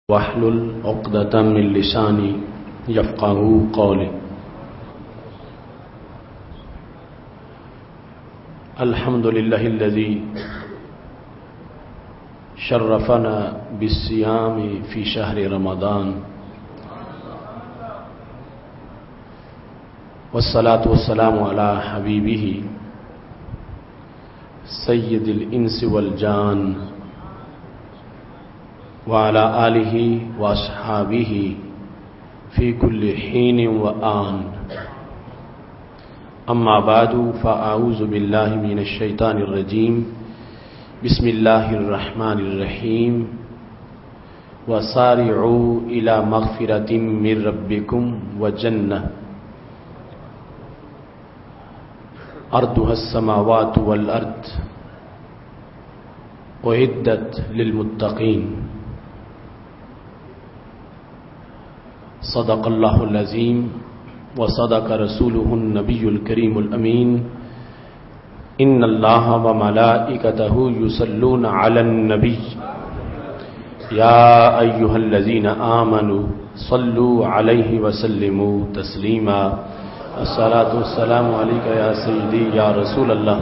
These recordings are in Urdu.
واحلل عقدة من لساني يفقهوا قولي. الحمد لله الذي شرفنا بالصيام في شهر رمضان، والصلاة والسلام على حبيبه سيد الإنس والجان وعلى آلہ واصحابہ فی کل حین وآن. اما بعد فاعوذ باللہ من الشیطان الرجیم. بسم اللہ الرحمن الرحیم. وسارعوا الی مغفرۃ من ربکم وجنہ عرضها السماوات والارض اعدت للمتقین. صدق اللہ العظیم وصدق رسولہ النبی الکریم الامین. ان اللہ وملائکتہ یصلون علی النبی یا ایہا الذین آمنوا صلوا علیہ وسلموا تسلیما. الصلاۃ والسلام علیک یا سیدی یا رسول اللہ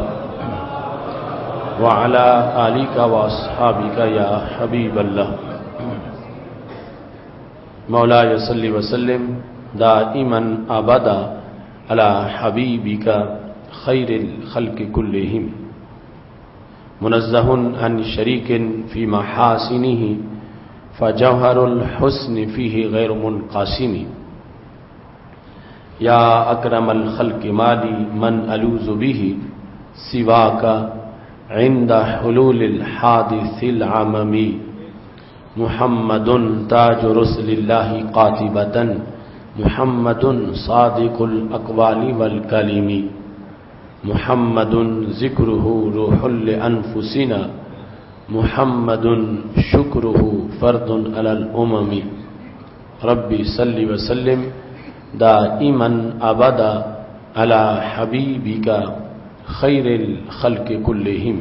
وعلی آلک واصحابک یا حبیب اللہ. مولاي صل وسلم دائما ابدا على حبيبك خير الخلق كلهم منزه عن شريك في محاسنه فجوهر الحسن فيه غير منقسم. يا اكرم الخلق مالي من الوذ به سواك عند حلول الحادث العممي. محمد تاج رسل اللہ قاطبۃ محمد صادق الاقوال والکلم. محمد ذکرہ روح لانفسنا محمد شکرہ فرد علی الامم. ربی صل وسلم دائما ابدا علی حبیبک خیر الخلق کلہم.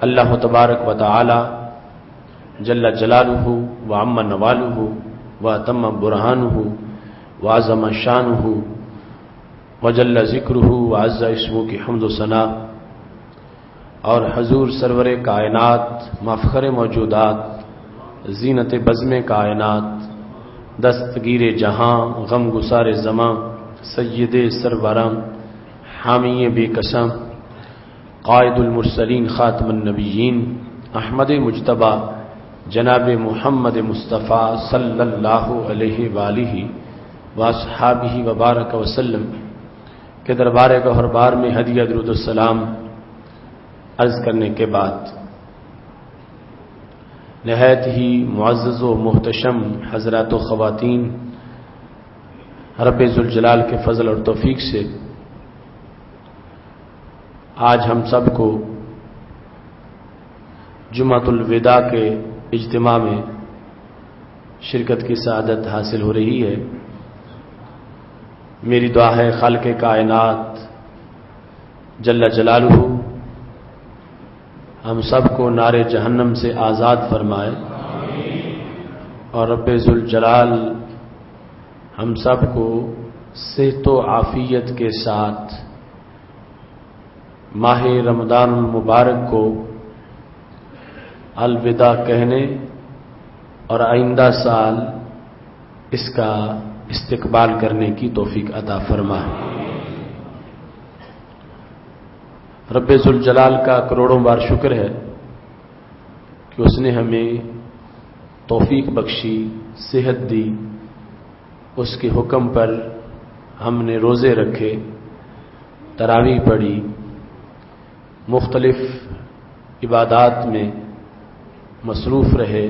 اللہ تبارک و تعالی جل جلالہ وعم نوالہ واتم برہانہ وعظم شانہ وجل ذکرہ وعز اسمہ کی حمد و ثنا اور حضور سرور کائنات مفخر موجودات زینت بزم کائنات دستگیر جہاں غم گسار زماں سید سرورم حامی بے قسم قائد المرسلین خاتم النبیین احمد مجتبی جناب محمد مصطفیٰ صلی اللہ علیہ وآلہ واصحابہ وبارک وسلم کے دربار گوہر بار میں ہدیہ درود السلام عرض کرنے کے بعد نہایت ہی معزز و محتشم حضرات و خواتین، رب ذوالجلال کے فضل اور توفیق سے آج ہم سب کو جمعۃ الوداع کے اجتماع میں شرکت کی سعادت حاصل ہو رہی ہے. میری دعا ہے خالق کائنات جل جلالہ ہم سب کو نار جہنم سے آزاد فرمائے اور رب ذوالجلال ہم سب کو صحت و عافیت کے ساتھ ماہ رمضان المبارک کو الوداع کہنے اور آئندہ سال اس کا استقبال کرنے کی توفیق عطا فرما. رب ذوالجلال کا کروڑوں بار شکر ہے کہ اس نے ہمیں توفیق بخشی، صحت دی، اس کے حکم پر ہم نے روزے رکھے، تراویح پڑھی، مختلف عبادات میں مصروف رہے،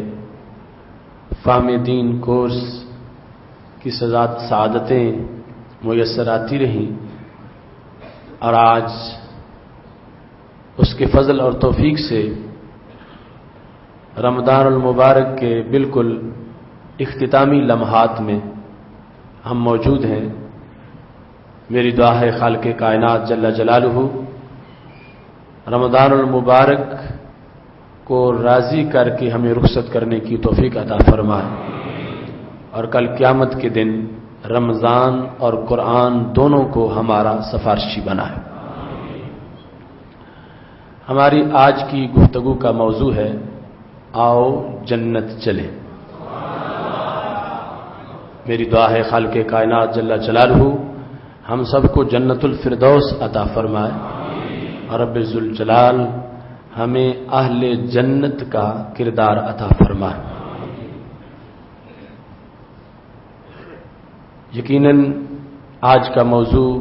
فہم دین کورس کی سعادتیں میسر آتی رہیں، اور آج اس کے فضل اور توفیق سے رمضان المبارک کے بالکل اختتامی لمحات میں ہم موجود ہیں. میری دعا ہے خالق کائنات جل جلالہ رمضان المبارک کو راضی کر کے ہمیں رخصت کرنے کی توفیق عطا فرمائے اور کل قیامت کے دن رمضان اور قرآن دونوں کو ہمارا سفارشی بنائے۔ ہماری آج کی گفتگو کا موضوع ہے آؤ جنت چلے۔ میری دعا ہے خالق کائنات جل جلالہ ہم سب کو جنت الفردوس عطا فرمائے اور رب ذوالجلال ہمیں اہل جنت کا کردار عطا فرمائے۔ یقیناً آج کا موضوع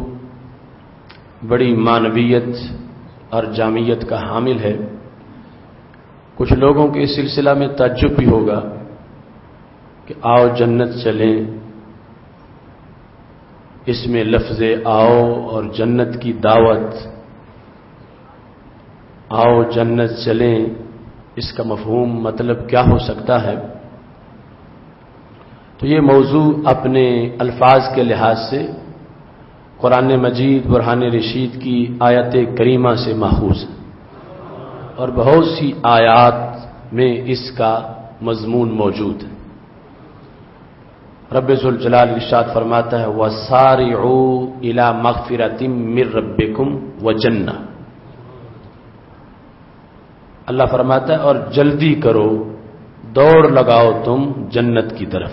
بڑی معنویت اور جامعیت کا حامل ہے۔ کچھ لوگوں کے اس سلسلہ میں تعجب بھی ہوگا کہ آؤ جنت چلیں، اس میں لفظ آؤ اور جنت کی دعوت، آؤ جنت چلیں، اس کا مفہوم مطلب کیا ہو سکتا ہے؟ تو یہ موضوع اپنے الفاظ کے لحاظ سے قرآن مجید برہان رشید کی آیت کریمہ سے ماخوذ ہے اور بہت سی آیات میں اس کا مضمون موجود ہے۔ رب ذوالجلال ارشاد فرماتا ہے وَسَارِعُوا إِلَى مَغْفِرَةٍ مِّن رَّبِّكُمْ وَجَنَّةٍ، اللہ فرماتا ہے اور جلدی کرو، دوڑ لگاؤ تم جنت کی طرف،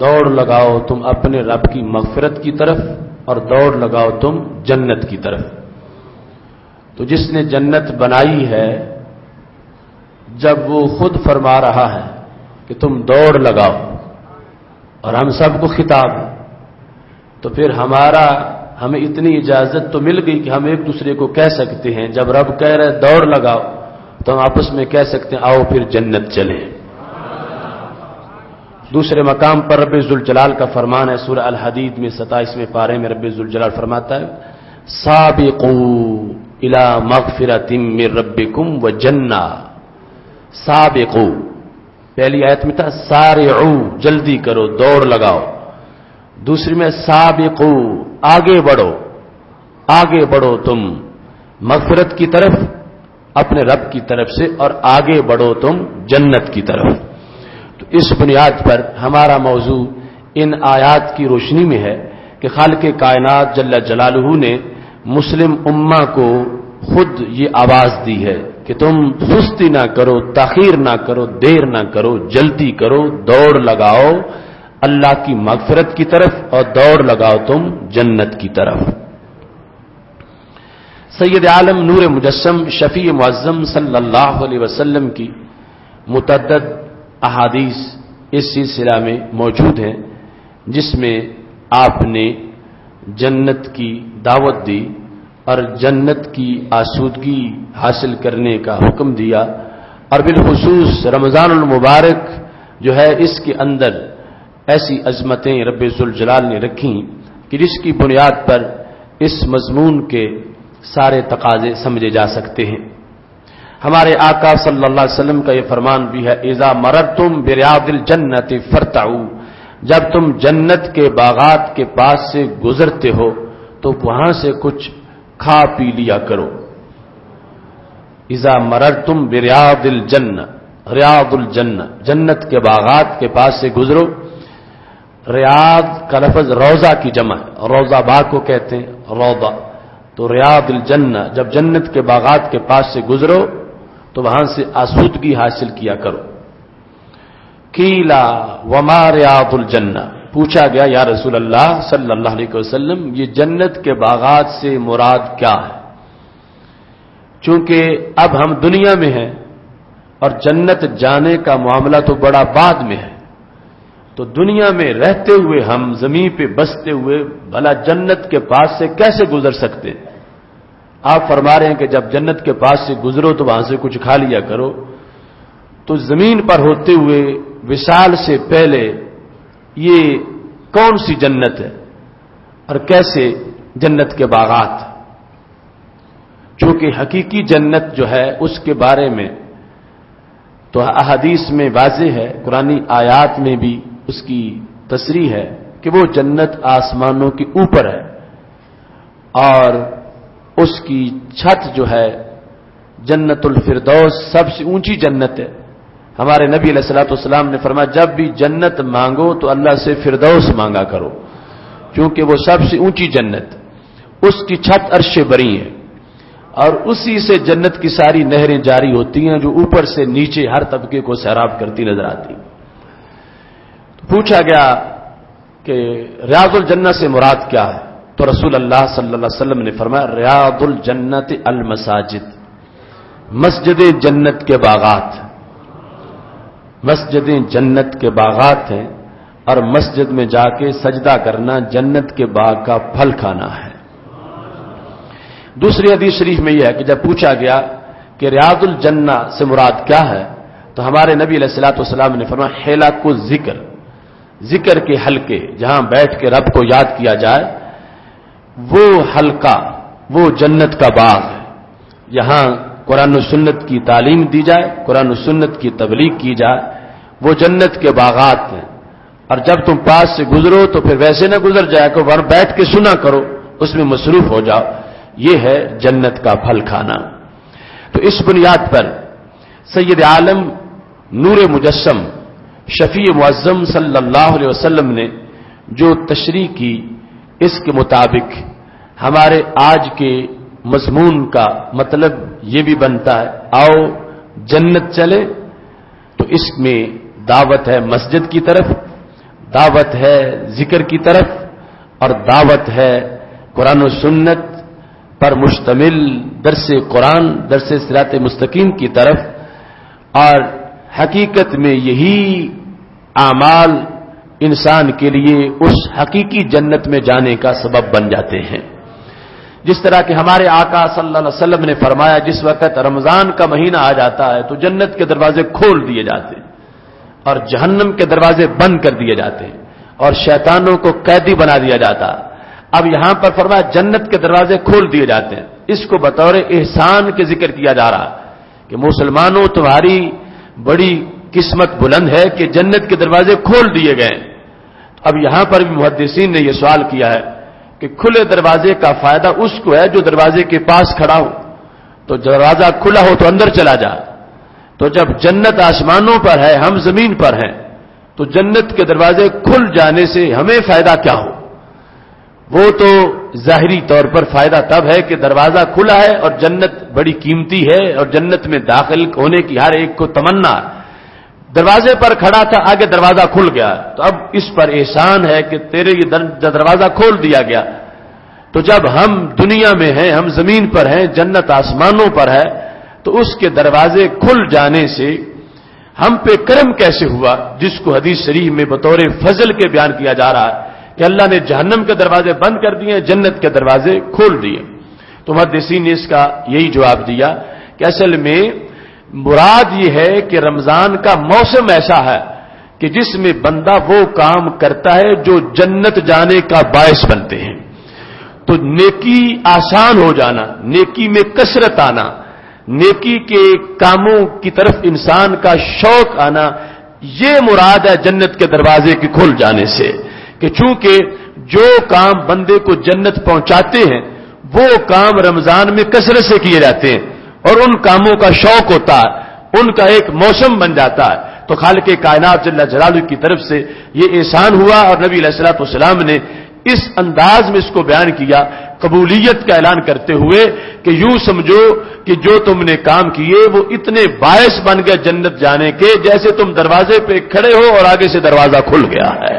دوڑ لگاؤ تم اپنے رب کی مغفرت کی طرف اور دوڑ لگاؤ تم جنت کی طرف۔ تو جس نے جنت بنائی ہے جب وہ خود فرما رہا ہے کہ تم دوڑ لگاؤ اور ہم سب کو خطاب ہے، تو پھر ہمیں اتنی اجازت تو مل گئی کہ ہم ایک دوسرے کو کہہ سکتے ہیں جب رب کہہ رہے دوڑ لگاؤ تو ہم آپس میں کہہ سکتے ہیں آؤ پھر جنت چلیں۔ دوسرے مقام پر رب ذوالجلال کا فرمان ہے سورہ الحدید میں 27ویں پارے میں رب ذوالجلال فرماتا ہے سابقوا الی مغفرۃ من ربکم وجنہ، سابقوا پہلی آیت میں تھا سارعوا جلدی کرو دوڑ لگاؤ، دوسری میں سابقوا آگے بڑھو تم مغفرت کی طرف اپنے رب کی طرف سے اور آگے بڑھو تم جنت کی طرف۔ تو اس بنیاد پر ہمارا موضوع ان آیات کی روشنی میں ہے کہ خالق کائنات جل جلالہ نے مسلم امہ کو خود یہ آواز دی ہے کہ تم سستی نہ کرو، تاخیر نہ کرو، دیر نہ کرو، جلدی کرو، دوڑ لگاؤ اللہ کی مغفرت کی طرف اور دوڑ لگاؤ تم جنت کی طرف۔ سید عالم نور مجسم شفیع معظم صلی اللہ علیہ وسلم کی متعدد احادیث اس سلسلہ میں موجود ہیں جس میں آپ نے جنت کی دعوت دی اور جنت کی آسودگی حاصل کرنے کا حکم دیا، اور بالخصوص رمضان المبارک جو ہے اس کے اندر ایسی عظمتیں رب ذوالجلال نے رکھیں کہ جس کی بنیاد پر اس مضمون کے سارے تقاضے سمجھے جا سکتے ہیں۔ ہمارے آقا صلی اللہ علیہ وسلم کا یہ فرمان بھی ہے اذا مررتم بریاض الجنت فرتعوا، جب تم جنت کے باغات کے پاس سے گزرتے ہو تو وہاں سے کچھ کھا پی لیا کرو۔ اذا مررتم بریاض الجنہ، ریاض الجنہ جنت کے باغات کے پاس سے گزرو۔ ریاض کا لفظ روضہ کی جمع ہے، روضہ باغ کو کہتے ہیں روضہ، تو ریاض الجنہ جب جنت کے باغات کے پاس سے گزرو تو وہاں سے آسودگی حاصل کیا کرو۔ قیلا وما ریاض الجنہ، پوچھا گیا یا رسول اللہ صلی اللہ علیہ وسلم یہ جنت کے باغات سے مراد کیا ہے؟ چونکہ اب ہم دنیا میں ہیں اور جنت جانے کا معاملہ تو بڑا بعد میں ہے، تو دنیا میں رہتے ہوئے ہم زمین پہ بستے ہوئے بھلا جنت کے پاس سے کیسے گزر سکتے؟ آپ فرما رہے ہیں کہ جب جنت کے پاس سے گزرو تو وہاں سے کچھ کھا لیا کرو، تو زمین پر ہوتے ہوئے وصال سے پہلے یہ کون سی جنت ہے اور کیسے جنت کے باغات؟ چونکہ حقیقی جنت جو ہے اس کے بارے میں تو احادیث میں واضح ہے، قرآنی آیات میں بھی اس کی تصریح ہے کہ وہ جنت آسمانوں کے اوپر ہے اور اس کی چھت جو ہے جنت الفردوس سب سے اونچی جنت ہے. ہمارے نبی علیہ الصلوۃ والسلام نے فرمایا جب بھی جنت مانگو تو اللہ سے فردوس مانگا کرو, کیونکہ وہ سب سے اونچی جنت, اس کی چھت عرش بری ہے اور اسی سے جنت کی ساری نہریں جاری ہوتی ہیں جو اوپر سے نیچے ہر طبقے کو سیراب کرتی نظر آتی. تو پوچھا گیا کہ ریاض الجنہ سے مراد کیا ہے, تو رسول اللہ صلی اللہ علیہ وسلم نے فرمایا ریاض الجنت المساجد, مسجد جنت کے باغات, مسجد جنت کے باغات ہیں اور مسجد میں جا کے سجدہ کرنا جنت کے باغ کا پھل کھانا ہے. دوسری حدیث شریف میں یہ ہے کہ جب پوچھا گیا کہ ریاض الجنہ سے مراد کیا ہے تو ہمارے نبی علیہ الصلوۃ والسلام نے فرمایا حلق الذکر, ذکر کے حلقے جہاں بیٹھ کے رب کو یاد کیا جائے, وہ حلقہ وہ جنت کا باغ ہے. یہاں قرآن و سنت کی تعلیم دی جائے, قرآن و سنت کی تبلیغ کی جائے, وہ جنت کے باغات ہیں. اور جب تم پاس سے گزرو تو پھر ویسے نہ گزر جائے کہ وہاں بیٹھ کے سنا کرو, اس میں مصروف ہو جاؤ. یہ ہے جنت کا پھل کھانا. تو اس بنیاد پر سید عالم نور مجسم شفیع معظم صلی اللہ علیہ وسلم نے جو تشریح کی, اس کے مطابق ہمارے آج کے مضمون کا مطلب یہ بھی بنتا ہے آؤ جنت چلے. تو اس میں دعوت ہے مسجد کی طرف, دعوت ہے ذکر کی طرف, اور دعوت ہے قرآن و سنت پر مشتمل درس قرآن, درس صراط مستقیم کی طرف. اور حقیقت میں یہی اعمال انسان کے لیے اس حقیقی جنت میں جانے کا سبب بن جاتے ہیں. جس طرح کہ ہمارے آقا صلی اللہ علیہ وسلم نے فرمایا جس وقت رمضان کا مہینہ آ جاتا ہے تو جنت کے دروازے کھول دیے جاتے ہیں اور جہنم کے دروازے بند کر دیے جاتے ہیں اور شیطانوں کو قیدی بنا دیا جاتا. اب یہاں پر فرمایا جنت کے دروازے کھول دیے جاتے ہیں. اس کو بطور احسان کے ذکر کیا جا رہا کہ مسلمانوں تمہاری بڑی قسمت بلند ہے کہ جنت کے دروازے کھول دیے گئے. اب یہاں پر بھی محدثین نے یہ سوال کیا ہے کہ کھلے دروازے کا فائدہ اس کو ہے جو دروازے کے پاس کھڑا ہو, تو دروازہ کھلا ہو تو اندر چلا جا. تو جب جنت آسمانوں پر ہے, ہم زمین پر ہیں, تو جنت کے دروازے کھل جانے سے ہمیں فائدہ کیا ہو؟ وہ تو ظاہری طور پر فائدہ تب ہے کہ دروازہ کھلا ہے اور جنت بڑی قیمتی ہے اور جنت میں داخل ہونے کی ہر ایک کو تمنا. دروازے پر کھڑا تھا, آگے دروازہ کھل گیا, تو اب اس پر احسان ہے کہ تیرے یہ دروازہ کھول دیا گیا. تو جب ہم دنیا میں ہیں, ہم زمین پر ہیں, جنت آسمانوں پر ہے, تو اس کے دروازے کھل جانے سے ہم پہ کرم کیسے ہوا, جس کو حدیث شریف میں بطور فضل کے بیان کیا جا رہا ہے کہ اللہ نے جہنم کے دروازے بند کر دیے, جنت کے دروازے کھول دیے. تو محدثین نے اس کا یہی جواب دیا کہ اصل میں مراد یہ ہے کہ رمضان کا موسم ایسا ہے کہ جس میں بندہ وہ کام کرتا ہے جو جنت جانے کا باعث بنتے ہیں. تو نیکی آسان ہو جانا, نیکی میں کثرت آنا, نیکی کے کاموں کی طرف انسان کا شوق آنا, یہ مراد ہے جنت کے دروازے کے کھل جانے سے. کہ چونکہ جو کام بندے کو جنت پہنچاتے ہیں وہ کام رمضان میں کثرت سے کیے جاتے ہیں اور ان کاموں کا شوق ہوتا ہے, ان کا ایک موسم بن جاتا ہے. تو خالق کائنات جل جلالہ کی طرف سے یہ احسان ہوا اور نبی علیہ الصلوۃ والسلام نے اس انداز میں اس کو بیان کیا, قبولیت کا اعلان کرتے ہوئے کہ یوں سمجھو کہ جو تم نے کام کیے وہ اتنے باعث بن گئے جنت جانے کے جیسے تم دروازے پہ کھڑے ہو اور آگے سے دروازہ کھل گیا ہے.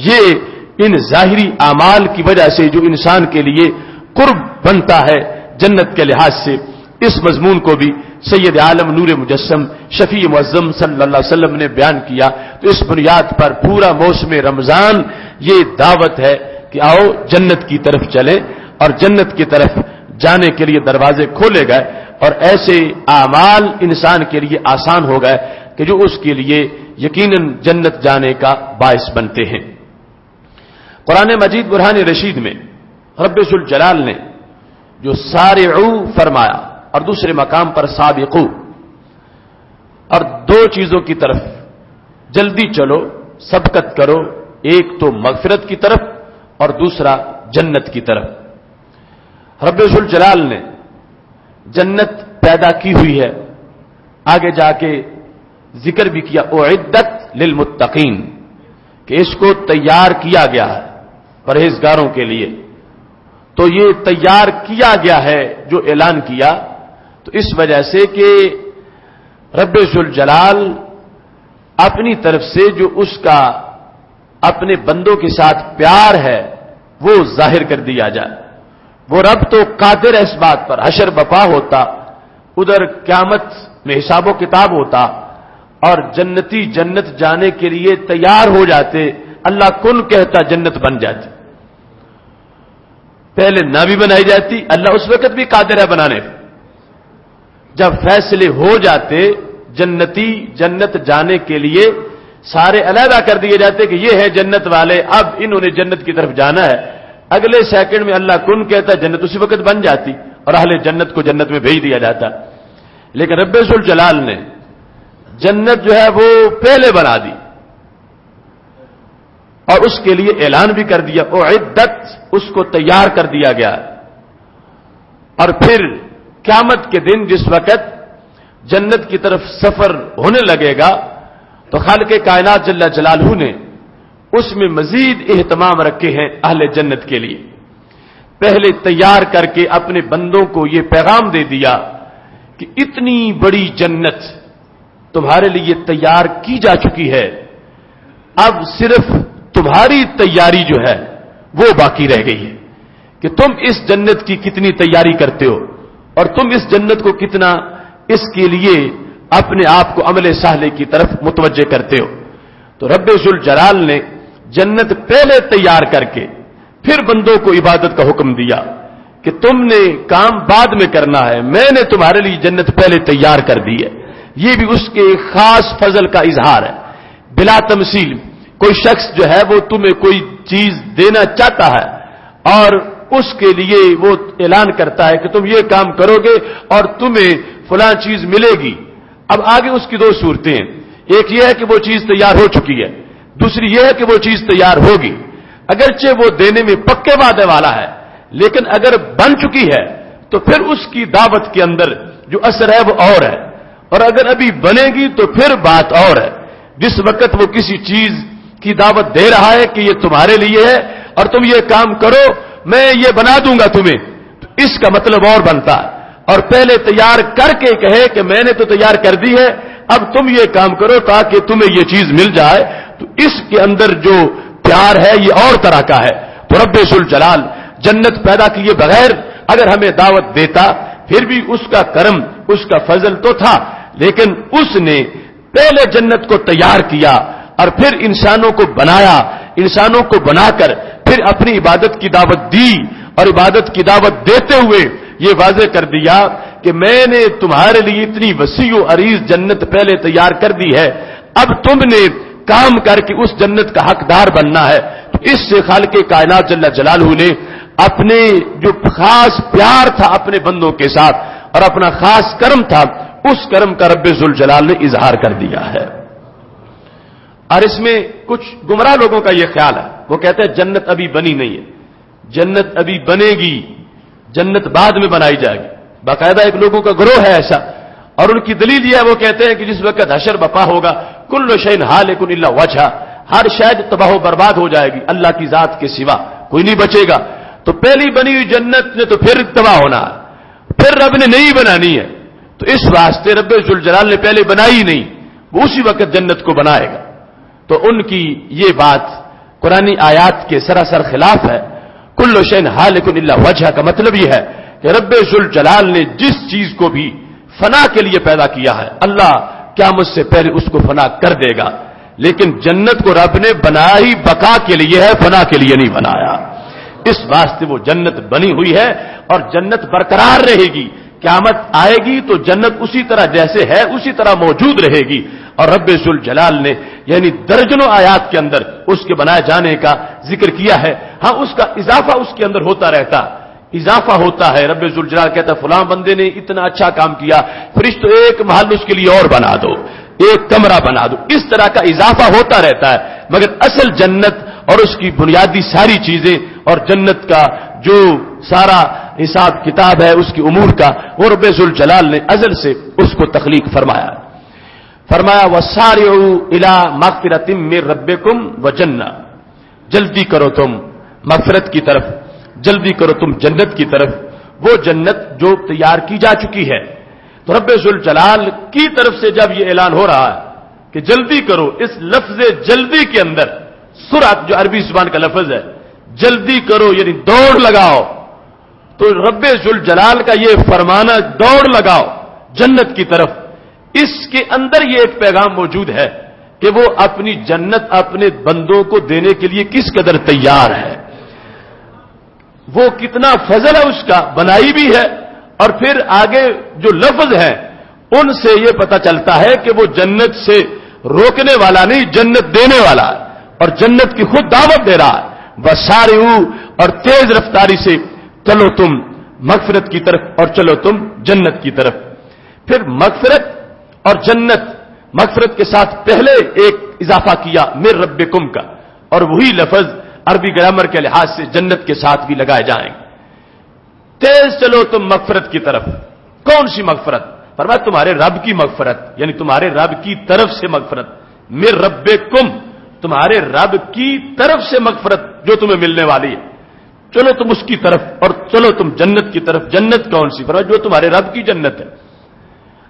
یہ ان ظاہری اعمال کی وجہ سے جو انسان کے لیے قرب بنتا ہے جنت کے لحاظ سے, اس مضمون کو بھی سید عالم نور مجسم شفیع معظم صلی اللہ علیہ وسلم نے بیان کیا. تو اس بنیاد پر پورا موسم رمضان یہ دعوت ہے کہ آؤ جنت کی طرف چلیں, اور جنت کی طرف جانے کے لیے دروازے کھولے گئے اور ایسے اعمال انسان کے لیے آسان ہو گئے کہ جو اس کے لیے یقیناً جنت جانے کا باعث بنتے ہیں. قرآن مجید برہان رشید میں رب ذوالجلال نے جو سارعو فرمایا اور دوسرے مقام پر سابقو, اور دو چیزوں کی طرف جلدی چلو, سبقت کرو, ایک تو مغفرت کی طرف اور دوسرا جنت کی طرف. رب ذوالجلال نے جنت پیدا کی ہوئی ہے. آگے جا کے ذکر بھی کیا اعدت للمتقین کہ اس کو تیار کیا گیا ہے پرہیزگاروں کے لیے. تو یہ تیار کیا گیا ہے جو اعلان کیا تو اس وجہ سے کہ رب ذوالجلال اپنی طرف سے جو اس کا اپنے بندوں کے ساتھ پیار ہے وہ ظاہر کر دیا جائے. وہ رب تو قادر ہے اس بات پر. حشر بپا ہوتا, ادھر قیامت میں حساب و کتاب ہوتا اور جنتی جنت جانے کے لیے تیار ہو جاتے, اللہ کن کہتا جنت بن جاتی. پہلے نہ بھی بنائی جاتی, اللہ اس وقت بھی قادر ہے بنانے. جب فیصلے ہو جاتے جنتی جنت جانے کے لیے سارے علیحدہ کر دیے جاتے کہ یہ ہے جنت والے, اب انہوں نے جنت کی طرف جانا ہے. اگلے سیکنڈ میں اللہ کن کہتا جنت اسی وقت بن جاتی اور اہل جنت کو جنت میں بھیج دیا جاتا. لیکن رب ذوالجلال نے جنت جو ہے وہ پہلے بنا دی اور اس کے لیے اعلان بھی کر دیا اعدت, اس کو تیار کر دیا گیا. اور پھر قیامت کے دن جس وقت جنت کی طرف سفر ہونے لگے گا تو خالق کائنات جل جلالہ نے اس میں مزید اہتمام رکھے ہیں اہل جنت کے لیے. پہلے تیار کر کے اپنے بندوں کو یہ پیغام دے دیا کہ اتنی بڑی جنت تمہارے لیے تیار کی جا چکی ہے, اب صرف تمہاری تیاری جو ہے وہ باقی رہ گئی ہے کہ تم اس جنت کی کتنی تیاری کرتے ہو اور تم اس جنت کو کتنا اس کے لیے اپنے آپ کو عمل صالح کی طرف متوجہ کرتے ہو. تو رب ذوالجلال نے جنت پہلے تیار کر کے پھر بندوں کو عبادت کا حکم دیا کہ تم نے کام بعد میں کرنا ہے, میں نے تمہارے لیے جنت پہلے تیار کر دی ہے. یہ بھی اس کے خاص فضل کا اظہار ہے بلا تمثیل. کوئی شخص جو ہے وہ تمہیں کوئی چیز دینا چاہتا ہے اور اس کے لیے وہ اعلان کرتا ہے کہ تم یہ کام کرو گے اور تمہیں فلاں چیز ملے گی. اب آگے اس کی دو صورتیں ہیں, ایک یہ ہے کہ وہ چیز تیار ہو چکی ہے, دوسری یہ ہے کہ وہ چیز تیار ہوگی. اگرچہ وہ دینے میں پکے وعدے والا ہے لیکن اگر بن چکی ہے تو پھر اس کی دعوت کے اندر جو اثر ہے وہ اور ہے, اور اگر ابھی بنے گی تو پھر بات اور ہے. جس وقت وہ کسی چیز کی دعوت دے رہا ہے کہ یہ تمہارے لیے ہے اور تم یہ کام کرو, میں یہ بنا دوں گا تمہیں, تو اس کا مطلب اور بنتا ہے. اور پہلے تیار کر کے کہے کہ میں نے تو تیار کر دی ہے, اب تم یہ کام کرو تاکہ تمہیں یہ چیز مل جائے, تو اس کے اندر جو پیار ہے یہ اور طرح کا ہے. تو رب ذوالجلال جنت پیدا کیے بغیر اگر ہمیں دعوت دیتا پھر بھی اس کا کرم اس کا فضل تو تھا, لیکن اس نے پہلے جنت کو تیار کیا اور پھر انسانوں کو بنایا, انسانوں کو بنا کر پھر اپنی عبادت کی دعوت دی اور عبادت کی دعوت دیتے ہوئے یہ واضح کر دیا کہ میں نے تمہارے لیے اتنی وسیع و عریض جنت پہلے تیار کر دی ہے, اب تم نے کام کر کے اس جنت کا حقدار بننا ہے. تو اس سے خالق کائنات جل جلالہ نے اپنے جو خاص پیار تھا اپنے بندوں کے ساتھ اور اپنا خاص کرم تھا اس کرم کا رب ذوالجلال نے اظہار کر دیا ہے. اور اس میں کچھ گمراہ لوگوں کا یہ خیال ہے, وہ کہتے ہیں جنت ابھی بنی نہیں ہے, جنت ابھی بنے گی, جنت بعد میں بنائی جائے گی. باقاعدہ ایک لوگوں کا گروہ ہے ایسا, اور ان کی دلیل یہ ہے وہ کہتے ہیں کہ جس وقت حشر بپا ہوگا کل شیء ہالک الا وجھہ, ہر شے تباہ و برباد ہو جائے گی اللہ کی ذات کے سوا کوئی نہیں بچے گا. تو پہلی بنی ہوئی جنت نے تو پھر تباہ ہونا ہے, پھر رب نے نہیں بنانی ہے. تو اس واسطے رب ذوالجلال نے پہلے بنائی نہیں, وہ اسی وقت جنت کو بنائے گا. تو ان کی یہ بات قرآنی آیات کے سراسر خلاف ہے. کل شیء ہالک الا وجھہ کا مطلب یہ ہے کہ رب ذوالجلال نے جس چیز کو بھی فنا کے لیے پیدا کیا ہے اللہ قیامت سے پہلے اس کو فنا کر دے گا, لیکن جنت کو رب نے بنایا ہی بقا کے لیے ہے, فنا کے لیے نہیں بنایا. اس واسطے وہ جنت بنی ہوئی ہے اور جنت برقرار رہے گی. قیامت آئے گی تو جنت اسی طرح جیسے ہے اسی طرح موجود رہے گی. اور رب ذوالجلال نے یعنی درجنوں آیات کے اندر اس کے بنائے جانے کا ذکر کیا ہے. ہاں اس کا اضافہ اس کے اندر ہوتا رہتا, اضافہ ہوتا ہے. رب ذوالجلال کہتا ہے فلاں بندے نے اتنا اچھا کام کیا, فرشتوں ایک محل اس کے لیے اور بنا دو, ایک کمرہ بنا دو. اس طرح کا اضافہ ہوتا رہتا ہے, مگر اصل جنت اور اس کی بنیادی ساری چیزیں اور جنت کا جو سارا حساب کتاب ہے اس کی امور کا، وہ رب ذوالجلال نے ازل سے اس کو تخلیق فرمایا۔ فرمایا وَسَارِعُوا إِلَىٰ مَغْفِرَةٍ مِّن رَّبِّكُمْ وَجَنَّةٍ، جلدی کرو تم مغفرت کی طرف، جلدی کرو تم جنت کی طرف، وہ جنت جو تیار کی جا چکی ہے۔ تو رب ذوالجلال کی طرف سے جب یہ اعلان ہو رہا ہے کہ جلدی کرو، اس لفظ جلدی کے اندر سرعت جو عربی زبان کا لفظ ہے، جلدی کرو یعنی دوڑ لگاؤ، تو رب ذوالجلال کا یہ فرمانا دوڑ لگاؤ جنت کی طرف، اس کے اندر یہ ایک پیغام موجود ہے کہ وہ اپنی جنت اپنے بندوں کو دینے کے لیے کس قدر تیار ہے، وہ کتنا فضل ہے اس کا، بنائی بھی ہے۔ اور پھر آگے جو لفظ ہیں ان سے یہ پتہ چلتا ہے کہ وہ جنت سے روکنے والا نہیں، جنت دینے والا ہے، اور جنت کی خود دعوت دے رہا ہے۔ وَسَارِعُوا، اور تیز رفتاری سے چلو تم مغفرت کی طرف اور چلو تم جنت کی طرف۔ پھر مغفرت اور جنت، مغفرت کے ساتھ پہلے ایک اضافہ کیا مِن ربکم کا، اور وہی لفظ عربی گرامر کے لحاظ سے جنت کے ساتھ بھی لگائے جائیں گے۔ تیز چلو تم مغفرت کی طرف۔ کون سی مغفرت؟ فرمایا تمہارے رب کی مغفرت، یعنی تمہارے رب کی طرف سے مغفرت، مِن ربکم، تمہارے رب کی طرف سے مغفرت جو تمہیں ملنے والی ہے، چلو تم اس کی طرف، اور چلو تم جنت کی طرف۔ جنت کون سی؟ فرمایا جو تمہارے رب کی جنت ہے۔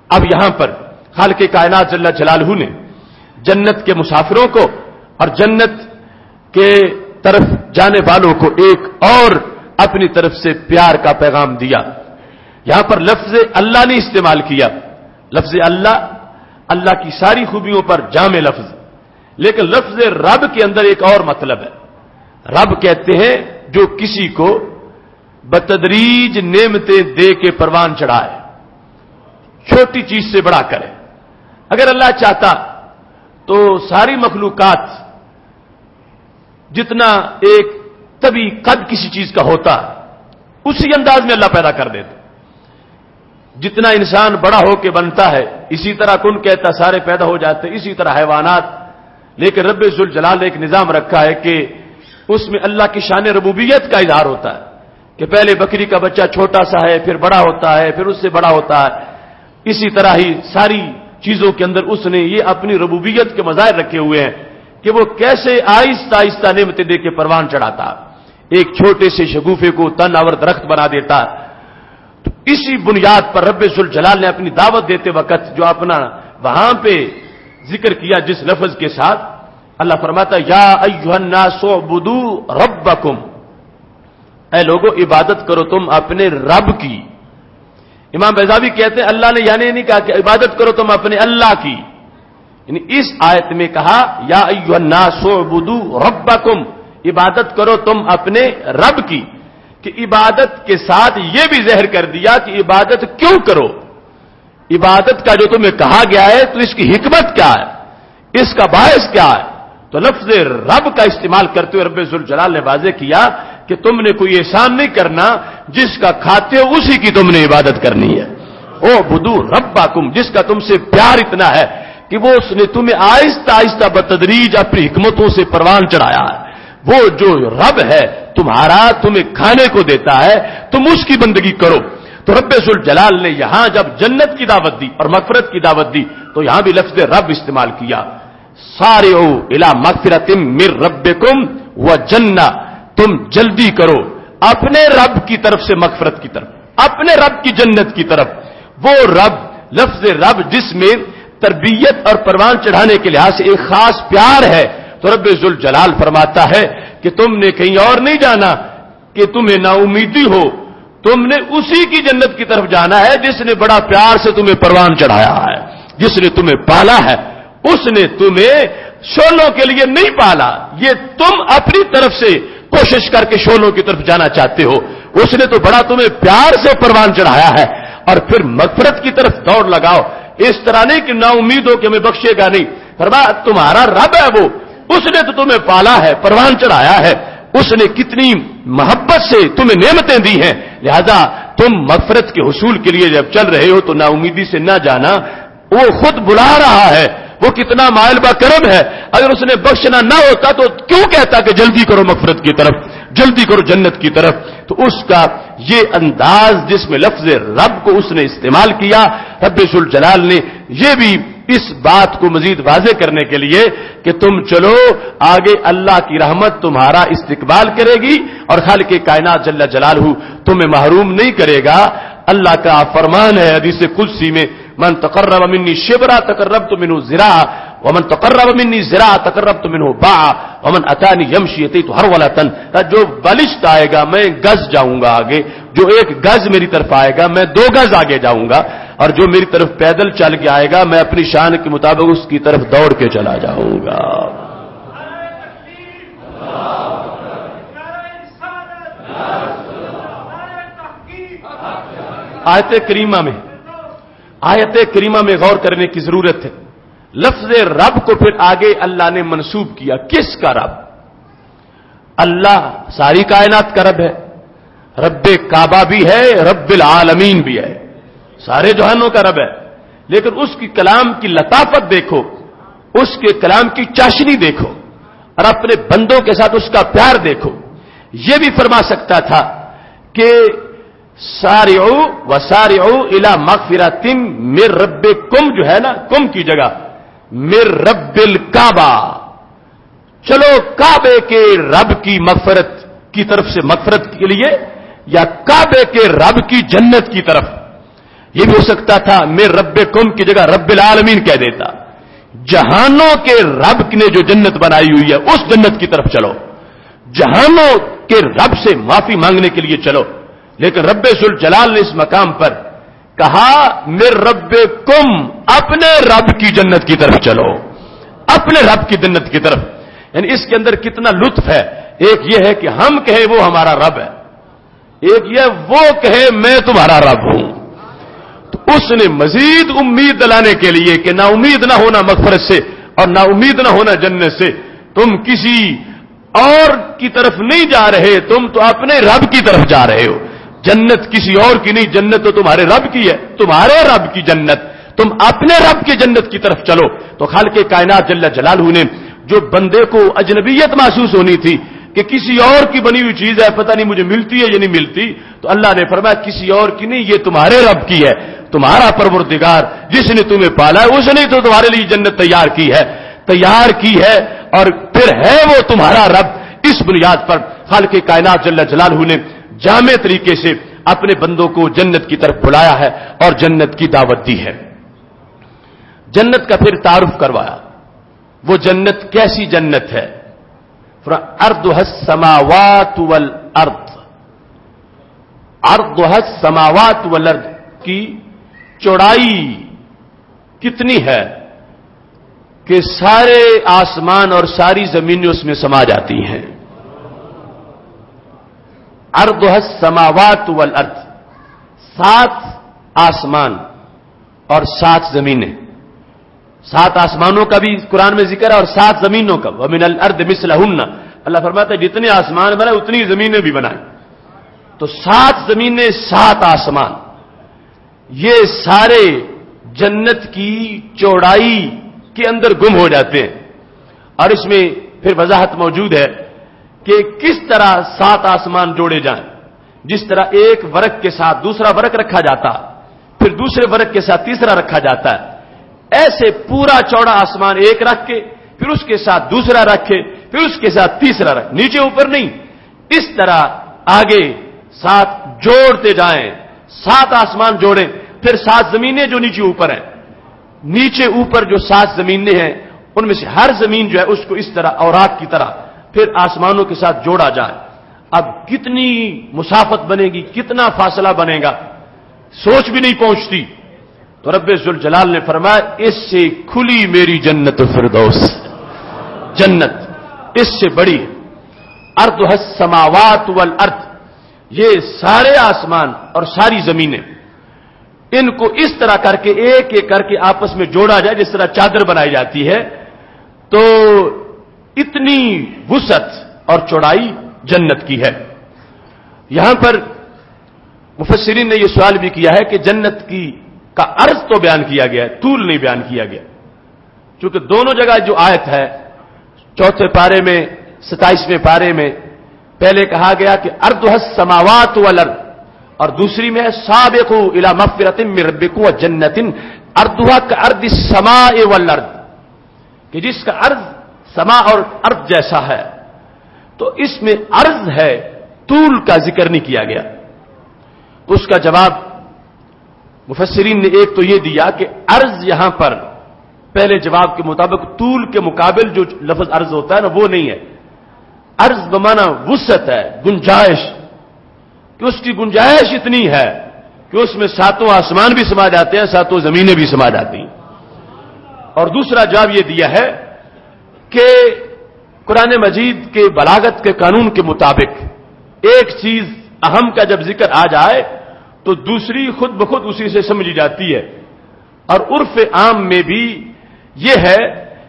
اب یہاں پر خالق کائنات جل جلالہ نے جنت کے مسافروں کو اور جنت کے طرف جانے والوں کو ایک اور اپنی طرف سے پیار کا پیغام دیا۔ یہاں پر لفظ اللہ نے استعمال کیا، لفظ اللہ، اللہ کی ساری خوبیوں پر جامع لفظ، لیکن لفظ رب کے اندر ایک اور مطلب ہے۔ رب کہتے ہیں جو کسی کو بتدریج نعمتیں دے کے پروان چڑھائے، چھوٹی چیز سے بڑا کرے۔ اگر اللہ چاہتا تو ساری مخلوقات جتنا ایک طبی قد کسی چیز کا ہوتا اسی انداز میں اللہ پیدا کر دیتا۔ جتنا انسان بڑا ہو کے بنتا ہے اسی طرح کن کہتا سارے پیدا ہو جاتے، اسی طرح حیوانات۔ لیکن رب ذوالجلال نے ایک نظام رکھا ہے کہ اس میں اللہ کی شان ربوبیت کا اظہار ہوتا ہے کہ پہلے بکری کا بچہ چھوٹا سا ہے، پھر بڑا ہوتا ہے، پھر اس سے بڑا ہوتا ہے۔ اسی طرح ہی ساری چیزوں کے اندر اس نے یہ اپنی ربوبیت کے مظاہر رکھے ہوئے ہیں کہ وہ کیسے آہستہ آہستہ نعمتیں دے کے پروان چڑھاتا، ایک چھوٹے سے شگوفے کو تن آور درخت بنا دیتا۔ تو اسی بنیاد پر رب ذوالجلال نے اپنی دعوت دیتے وقت جو اپنا وہاں پہ ذکر کیا جس لفظ کے ساتھ، اللہ فرماتا یا ایھا الناس اعبدوا ربکم، اے لوگوں عبادت کرو تم اپنے رب کی۔ امام بیضاوی کہتے ہیں اللہ نے یعنی نہیں کہا کہ عبادت کرو تم اپنے اللہ کی، یعنی اس آیت میں کہا یا ایھا الناس اعبدوا ربکم، عبادت کرو تم اپنے رب کی، کہ عبادت کے ساتھ یہ بھی ظاہر کر دیا کہ عبادت کیوں کرو، عبادت کا جو تمہیں کہا گیا ہے تو اس کی حکمت کیا ہے، اس کا باعث کیا ہے۔ تو لفظ رب کا استعمال کرتے ہوئے رب ذوالجلال نے واضح کیا کہ تم نے کوئی احسان نہیں کرنا، جس کا کھاتے ہو اسی کی تم نے عبادت کرنی ہے۔ او بدو ربکم، جس کا تم سے پیار اتنا ہے کہ وہ اس نے تمہیں آہستہ آہستہ بتدریج اپنی حکمتوں سے پروان چڑھایا ہے۔ وہ جو رب ہے تمہارا، تمہیں کھانے کو دیتا ہے، تم اس کی بندگی کرو۔ تو رب ذوالجلال نے یہاں جب جنت کی دعوت دی اور مغفرت کی دعوت دی تو یہاں بھی لفظ رب استعمال کیا۔ سارعوا الی مغفرۃ من ربکم وجنہ، تم جلدی کرو اپنے رب کی طرف سے مغفرت کی طرف، اپنے رب کی جنت کی طرف۔ وہ رب، لفظ رب جس میں تربیت اور پروان چڑھانے کے لحاظ سے ایک خاص پیار ہے، تو رب ذوالجلال فرماتا ہے کہ تم نے کہیں اور نہیں جانا کہ تمہیں نا امیدی ہو، تم نے اسی کی جنت کی طرف جانا ہے جس نے بڑا پیار سے تمہیں پروان چڑھایا ہے، جس نے تمہیں پالا ہے۔ اس نے تمہیں شولوں کے لیے نہیں پالا، یہ تم اپنی طرف سے کوشش کر کے شولوں کی طرف جانا چاہتے ہو، اس نے تو بڑا تمہیں پیار سے پروان چڑھایا ہے۔ اور پھر مغفرت کی طرف دوڑ لگاؤ، اس طرح نہیں کہ نا امید ہو کہ ہمیں بخشے گا نہیں، فرمایا تمہارا رب ہے وہ، اس نے تو تمہیں پالا ہے، پروان چڑھایا ہے، اس نے کتنی محبت سے تمہیں نعمتیں دی ہیں، لہذا تم مغفرت کے حصول کے لیے جب چل رہے ہو تو نا امیدی سے نہ جانا، وہ خود بلا رہا ہے، وہ کتنا مائل با کرم ہے. اگر اس نے بخشنا نہ ہوتا تو کیوں کہتا کہ جلدی کرو مغفرت کی طرف, جلدی کرو جنت کی طرف. تو اس کا یہ انداز جس میں لفظ رب کو اس نے استعمال کیا, رب ذوالجلال نے یہ بھی اس بات کو مزید واضح کرنے کے لیے کہ تم چلو آگے, اللہ کی رحمت تمہارا استقبال کرے گی اور خالق کائنات جل جلالہ تمہیں محروم نہیں کرے گا. اللہ کا فرمان ہے حدیث قدسی میں, من تقرب منی شبرا تقربت منہ ذراعا ومن تقرب منی ذراعا تقربت منہ باعا ومن اتانی یمشی اتیت ہرولۃ. جو بلشت آئے گا میں گز جاؤں گا آگے, جو ایک گز میری طرف آئے گا میں 2 گز آگے جاؤں گا, اور جو میری طرف پیدل چل کے آئے گا میں اپنی شان کے مطابق اس کی طرف دوڑ کے چلا جاؤں گا. آیت کریمہ میں غور کرنے کی ضرورت ہے. لفظ رب کو پھر آگے اللہ نے منسوب کیا. کس کا رب؟ اللہ ساری کائنات کا رب ہے, رب کعبہ بھی ہے, رب العالمین بھی ہے, سارے جہانوں کا رب ہے. لیکن اس کی کلام کی لطافت دیکھو, اس کے کلام کی چاشنی دیکھو, اور اپنے بندوں کے ساتھ اس کا پیار دیکھو. یہ بھی فرما سکتا تھا کہ سارعوا وسارعوا الی مغفرۃ من ربکم, جو ہے نا کم کی جگہ من رب الکعبہ, چلو کعبے کے رب کی مغفرت کی طرف سے مغفرت کے لیے, یا کعبے کے رب کی جنت کی طرف. یہ بھی ہو سکتا تھا من ربکم کی جگہ رب العالمین کہہ دیتا. جہانوں کے رب نے جو جنت بنائی ہوئی ہے اس جنت کی طرف چلو, جہانوں کے رب سے معافی مانگنے کے لیے چلو. لیکن رب ذوالجلال نے اس مقام پر کہا من ربکم, اپنے رب کی جنت کی طرف چلو, اپنے رب کی جنت کی طرف. یعنی اس کے اندر کتنا لطف ہے. ایک یہ ہے کہ ہم کہیں وہ ہمارا رب ہے, ایک یہ وہ کہے میں تمہارا رب ہوں. تو اس نے مزید امید دلانے کے لیے کہ نا امید نہ ہونا مغفرت سے اور نا امید نہ ہونا جنت سے, تم کسی اور کی طرف نہیں جا رہے, تم تو اپنے رب کی طرف جا رہے ہو. جنت کسی اور کی نہیں, جنت تو تمہارے رب کی ہے, تمہارے رب کی جنت, تم اپنے رب کی جنت کی طرف چلو. تو خالق کائنات جل جلالہ نے جو بندے کو اجنبیت محسوس ہونی تھی کہ کسی اور کی بنی ہوئی چیز ہے, پتہ نہیں مجھے ملتی ہے یا نہیں ملتی, تو اللہ نے فرمایا کسی اور کی نہیں, یہ تمہارے رب کی ہے. تمہارا پروردگار جس نے تمہیں پالا ہے اس نے تو تمہارے لیے جنت تیار کی ہے, اور پھر ہے وہ تمہارا رب. اس بنیاد پر خالق کائنات جل جلالہ نے جامع طریقے سے اپنے بندوں کو جنت کی طرف بلایا ہے اور جنت کی دعوت دی ہے. جنت کا پھر تعارف کروایا. وہ جنت کیسی جنت ہے؟ ارضها السماوات والارض, ارضها السماوات والارض کی چوڑائی کتنی ہے کہ سارے آسمان اور ساری زمینیں اس میں سما جاتی ہیں. ارضها السماوات والارض, 7 آسمان اور 7 زمینیں. 7 آسمانوں کا بھی قرآن میں ذکر ہے اور 7 زمینوں کا. ومن الارض مثلہن, اللہ فرماتا ہے جتنے آسمان بنائے اتنی زمینیں بھی بنائیں. تو 7 زمینیں 7 آسمان, یہ سارے جنت کی چوڑائی کے اندر گم ہو جاتے ہیں. اور اس میں پھر وضاحت موجود ہے کہ کس طرح 7 آسمان جوڑے جائیں. جس طرح ایک ورق کے ساتھ دوسرا ورق رکھا جاتا, پھر دوسرے ورق کے ساتھ تیسرا رکھا جاتا ہے, ایسے پورا چوڑا آسمان ایک رکھ کے پھر اس کے ساتھ دوسرا رکھے پھر اس کے ساتھ تیسرا رکھ, نیچے اوپر نہیں, اس طرح آگے 7 جوڑتے جائیں. 7 آسمان جوڑیں, پھر 7 زمینیں جو نیچے اوپر ہیں, نیچے اوپر جو 7 زمینیں ہیں ان میں سے ہر زمین جو ہے اس کو اس طرح اوراق کی طرح پھر آسمانوں کے ساتھ جوڑا جائے. اب کتنی مسافت بنے گی, کتنا فاصلہ بنے گا, سوچ بھی نہیں پہنچتی. تو رب ذوالجلال نے فرمایا اس سے کھلی میری جنت فردوس, جنت اس سے بڑی. ارضها السماوات والارض, یہ سارے آسمان اور ساری زمینیں, ان کو اس طرح کر کے ایک ایک کر کے آپس میں جوڑا جائے جس طرح چادر بنائی جاتی ہے. تو اتنی وسعت اور چوڑائی جنت کی ہے. یہاں پر مفسرین نے یہ سوال بھی کیا ہے کہ جنت کی کا عرض تو بیان کیا گیا ہے, طول نہیں بیان کیا گیا. چونکہ دونوں جگہ جو آیت ہے 4 پارے میں 27ویں پارے میں پہلے کہا گیا کہ ارضها السماوات والارض، اور دوسری میں ہے سابقوا الی مغفرۃ من ربکم وجنۃ ارضها کارض السماء والارض، کہ جس کا عرض سما اور ارض جیسا ہے. تو اس میں عرض ہے، طول کا ذکر نہیں کیا گیا. تو اس کا جواب مفسرین نے ایک تو یہ دیا کہ عرض یہاں پر پہلے جواب کے مطابق طول کے مقابل جو لفظ عرض ہوتا ہے نا وہ نہیں ہے. عرض بمانا وسعت ہے، گنجائش، کہ اس کی گنجائش اتنی ہے کہ اس میں 7 آسمان بھی سما جاتے ہیں، 7 زمینیں بھی سما جاتی ہیں. اور دوسرا جواب یہ دیا ہے کہ قرآن مجید کے بلاغت کے قانون کے مطابق ایک چیز اہم کا جب ذکر آ جائے تو دوسری خود بخود اسی سے سمجھی جاتی ہے. اور عرف عام میں بھی یہ ہے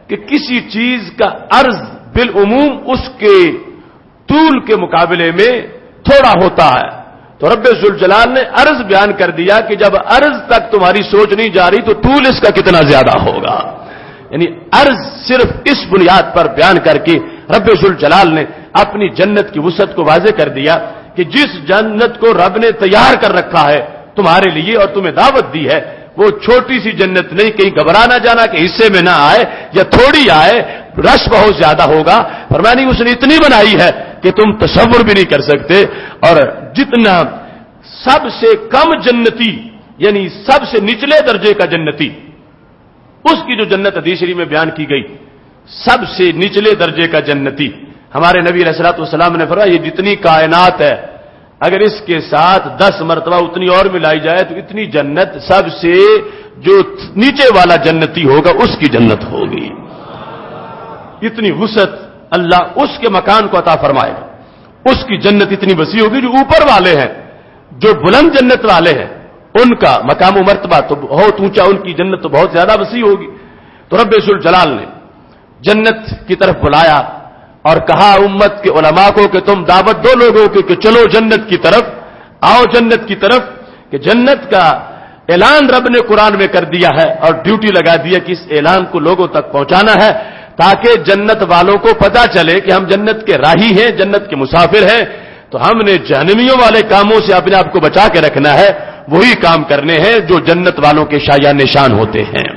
کہ کسی چیز کا عرض بالعموم اس کے طول کے مقابلے میں تھوڑا ہوتا ہے. تو رب ذوالجلال نے عرض بیان کر دیا کہ جب عرض تک تمہاری سوچ نہیں جا رہی تو طول اس کا کتنا زیادہ ہوگا. یعنی عرض صرف اس بنیاد پر بیان کر کے رب ذوالجلال نے اپنی جنت کی وسعت کو واضح کر دیا کہ جس جنت کو رب نے تیار کر رکھا ہے تمہارے لیے اور تمہیں دعوت دی ہے وہ چھوٹی سی جنت نہیں، کہیں گھبرا نہ جانا کہ حصے میں نہ آئے یا تھوڑی آئے، رش بہت زیادہ ہوگا. فرمانی اس نے اتنی بنائی ہے کہ تم تصور بھی نہیں کر سکتے. اور جتنا سب سے کم جنتی یعنی سب سے نچلے درجے کا جنتی، اس کی جو جنت حدیث شریف میں بیان کی گئی، سب سے نچلے درجے کا جنتی، ہمارے نبی علیہ الصلوۃ والسلام نے فرمایا یہ جتنی کائنات ہے اگر اس کے ساتھ 10 مرتبہ اتنی اور ملائی جائے تو اتنی جنت سب سے جو نیچے والا جنتی ہوگا اس کی جنت ہوگی. اتنی وسعت اللہ اس کے مکان کو عطا فرمائے گا. اس کی جنت اتنی وسیع ہوگی. جو اوپر والے ہیں، جو بلند جنت والے ہیں، ان کا مقام و مرتبہ تو بہت اونچا، ان کی جنت تو بہت زیادہ وسیع ہوگی. تو رب ذوالجلال نے جنت کی طرف بلایا اور کہا امت کے علماء کو کہ تم دعوت دو لوگوں کی کہ چلو جنت کی طرف، آؤ جنت کی طرف. کہ جنت کا اعلان رب نے قرآن میں کر دیا ہے اور ڈیوٹی لگا دیا کہ اس اعلان کو لوگوں تک پہنچانا ہے تاکہ جنت والوں کو پتا چلے کہ ہم جنت کے راہی ہیں، جنت کے مسافر ہیں. تو ہم نے جہنمیوں والے کاموں سے اپنے آپ کو بچا کے رکھنا ہے، وہی کام کرنے ہیں جو جنت والوں کے شایان نشان ہوتے ہیں.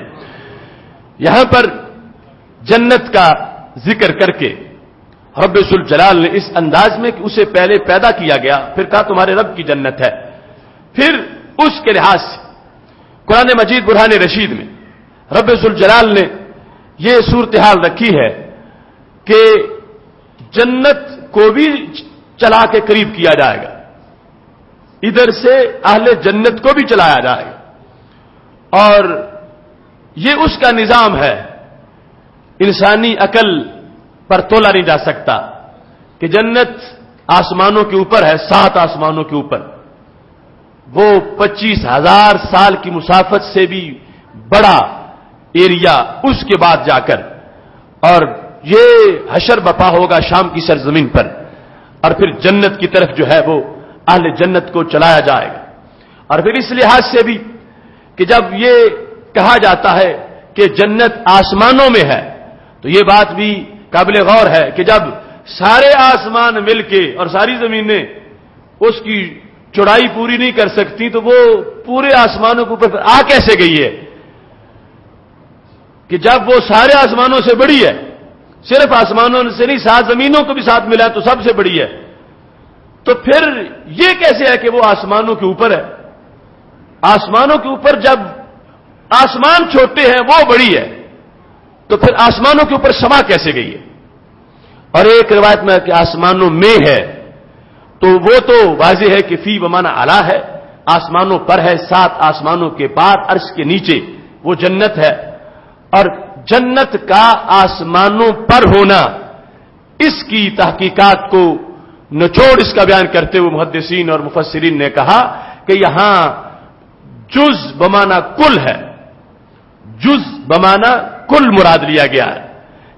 یہاں پر جنت کا ذکر کر کے رب ذوالجلال نے اس انداز میں کہ اسے پہلے پیدا کیا گیا، پھر کہا تمہارے رب کی جنت ہے. پھر اس کے لحاظ سے قرآن مجید برہان رشید میں رب ذوالجلال نے یہ صورتحال رکھی ہے کہ جنت کو بھی چلا کے قریب کیا جائے گا، ادھر سے اہل جنت کو بھی چلایا جائے گا. اور یہ اس کا نظام ہے، انسانی عقل پر تولا نہیں جا سکتا کہ جنت آسمانوں کے اوپر ہے، 7 آسمانوں کے اوپر، وہ 25,000 سال کی مسافت سے بھی بڑا ایریا اس کے بعد جا کر، اور یہ حشر بپا ہوگا شام کی سرزمین پر، اور پھر جنت کی طرف جو ہے وہ اہل جنت کو چلایا جائے گا. اور پھر اس لحاظ سے بھی کہ جب یہ کہا جاتا ہے کہ جنت آسمانوں میں ہے تو یہ بات بھی قابل غور ہے کہ جب سارے آسمان مل کے اور ساری زمینیں اس کی چوڑائی پوری نہیں کر سکتی تو وہ پورے آسمانوں کے اوپر آ کیسے گئی ہے؟ کہ جب وہ سارے آسمانوں سے بڑی ہے، صرف آسمانوں سے نہیں 7 زمینوں کو بھی ساتھ ملا تو سب سے بڑی ہے، تو پھر یہ کیسے ہے کہ وہ آسمانوں کے اوپر ہے؟ آسمانوں کے اوپر جب آسمان چھوٹے ہیں وہ بڑی ہے تو پھر آسمانوں کے اوپر سما کیسے گئی ہے؟ اور ایک روایت میں کہ آسمانوں میں ہے تو وہ تو واضح ہے کہ فی بمانا اعلیٰ ہے، آسمانوں پر ہے، 7 آسمانوں کے بعد عرش کے نیچے وہ جنت ہے. اور جنت کا آسمانوں پر ہونا، اس کی تحقیقات کو نچوڑ اس کا بیان کرتے ہوئے محدثین اور مفسرین نے کہا کہ یہاں جز بمانا کل ہے، جز بمانا کل مراد لیا گیا ہے.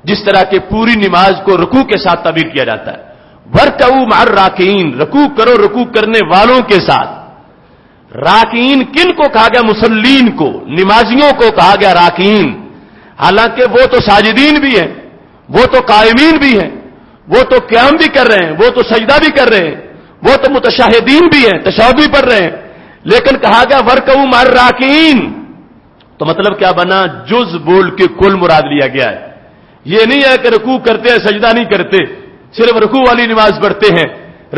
جس طرح کہ پوری نماز کو رکوع کے ساتھ تعبیر کیا جاتا ہے، وَرْكَعُوا مَعَ الرَّاكِعِينَ، رکوع کرو رکوع کرنے والوں کے ساتھ. راکعین کن کو کہا گیا؟ مسلین کو، نمازیوں کو کہا گیا راکعین. حالانکہ وہ تو ساجدین بھی ہیں، وہ تو قائمین بھی ہیں، وہ تو قیام بھی کر رہے ہیں، وہ تو سجدہ بھی کر رہے ہیں، وہ تو متشاہدین بھی ہیں، تشہد بھی پڑھ رہے ہیں، لیکن کہا گیا ورکعوا مع الراکعین، تو مطلب کیا بنا؟ جز بول کے کل مراد لیا گیا ہے۔ یہ نہیں ہے کہ رکوع کرتے ہیں سجدہ نہیں کرتے، صرف رکوع والی نماز پڑھتے ہیں،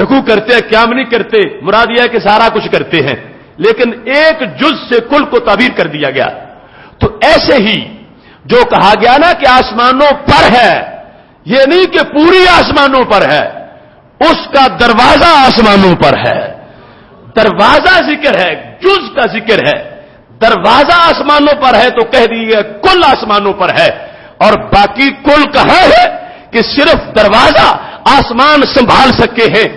رکوع کرتے ہیں قیام نہیں کرتے، مراد یہ ہے کہ سارا کچھ کرتے ہیں، لیکن ایک جز سے کل کو تعبیر کر دیا گیا۔ تو ایسے ہی جو کہا گیا نا کہ آسمانوں پر ہے، یہ نہیں کہ پوری آسمانوں پر ہے، اس کا دروازہ آسمانوں پر ہے، دروازہ ذکر ہے، جز کا ذکر ہے، دروازہ آسمانوں پر ہے تو کہہ دیے کل آسمانوں پر ہے، اور باقی کل کہاں ہے کہ صرف دروازہ آسمان سنبھال سکے ہیں،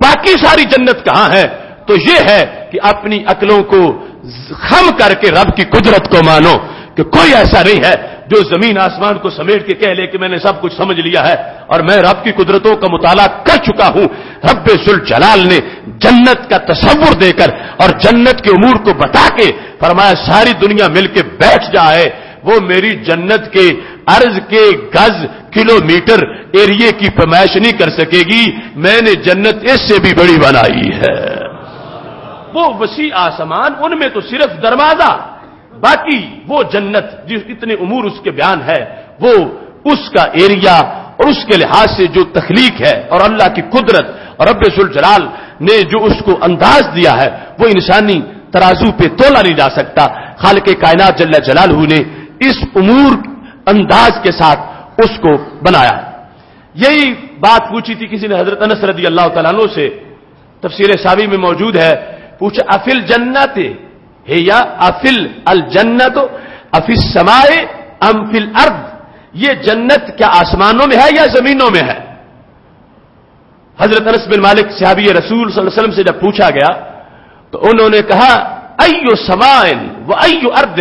باقی ساری جنت کہاں ہے؟ تو یہ ہے کہ اپنی عقلوں کو خم کر کے رب کی قدرت کو مانو کہ کوئی ایسا نہیں ہے جو زمین آسمان کو سمیٹ کے کہہ لے کہ میں نے سب کچھ سمجھ لیا ہے اور میں رب کی قدرتوں کا مطالعہ کر چکا ہوں۔ رب ذوالجلال نے جنت کا تصور دے کر اور جنت کے امور کو بتا کے فرمایا ساری دنیا مل کے بیٹھ جائے، وہ میری جنت کے عرض کے گز کلومیٹر ایریے کی پیمائش نہیں کر سکے گی، میں نے جنت اس سے بھی بڑی بنائی ہے۔ وہ وسیع آسمان، ان میں تو صرف دروازہ، باقی وہ جنت جس اتنے امور اس کے بیان ہے، وہ اس کا ایریا اور اس کے لحاظ سے جو تخلیق ہے اور اللہ کی قدرت اور رب ذوالجلال نے جو اس کو انداز دیا ہے وہ انسانی ترازو پہ تولا نہیں جا سکتا۔ خالق کائنات جل جلالہ نے اس امور انداز کے ساتھ اس کو بنایا۔ یہی بات پوچھی تھی کسی نے حضرت انس رضی اللہ تعالیٰ عنہ سے، تفسیر ساوی میں موجود ہے، پوچھا افل جنت ہے یا افل الجنت افی السماء ام فی الارض، یہ جنت کیا آسمانوں میں ہے یا زمینوں میں ہے؟ حضرت انس بن مالک صحابی رسول صلی اللہ علیہ وسلم سے جب پوچھا گیا تو انہوں نے کہا ایو سماء و ایو ارض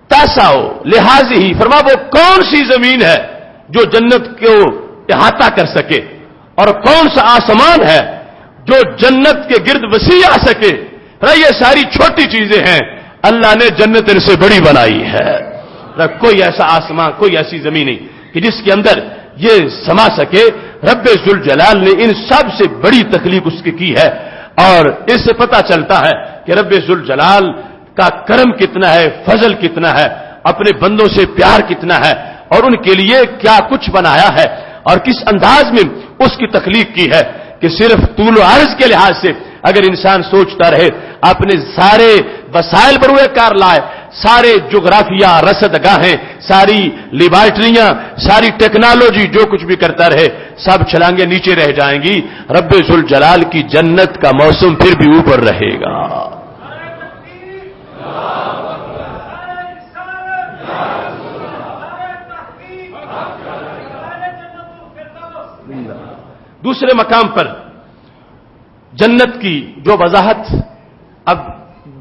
تاسعو لہذہ، فرما وہ کون سی زمین ہے جو جنت کو احاطہ کر سکے اور کون سا آسمان ہے جو جنت کے گرد وسیع آ سکے؟ یہ ساری چھوٹی چیزیں ہیں، اللہ نے جنت ان سے بڑی بنائی ہے۔ کوئی ایسا آسمان، کوئی ایسی زمین نہیں کہ جس کے اندر یہ سما سکے۔ رب ذوالجلال نے ان سب سے بڑی تخلیق اس کی ہے، اور اس سے پتہ چلتا ہے کہ رب ذوالجلال کا کرم کتنا ہے، فضل کتنا ہے، اپنے بندوں سے پیار کتنا ہے، اور ان کے لیے کیا کچھ بنایا ہے اور کس انداز میں اس کی تخلیق کی ہے کہ صرف طول و عرض کے لحاظ سے اگر انسان سوچتا رہے، اپنے سارے وسائل بروئے کار لائے، سارے جغرافیہ رصدگاہیں، ساری لیبارٹریاں، ساری ٹیکنالوجی، جو کچھ بھی کرتا رہے سب چھلانگیں نیچے رہ جائیں گی، رب ذوالجلال کی جنت کا موسم پھر بھی اوپر رہے گا۔ دوسرے مقام پر جنت کی جو وضاحت، اب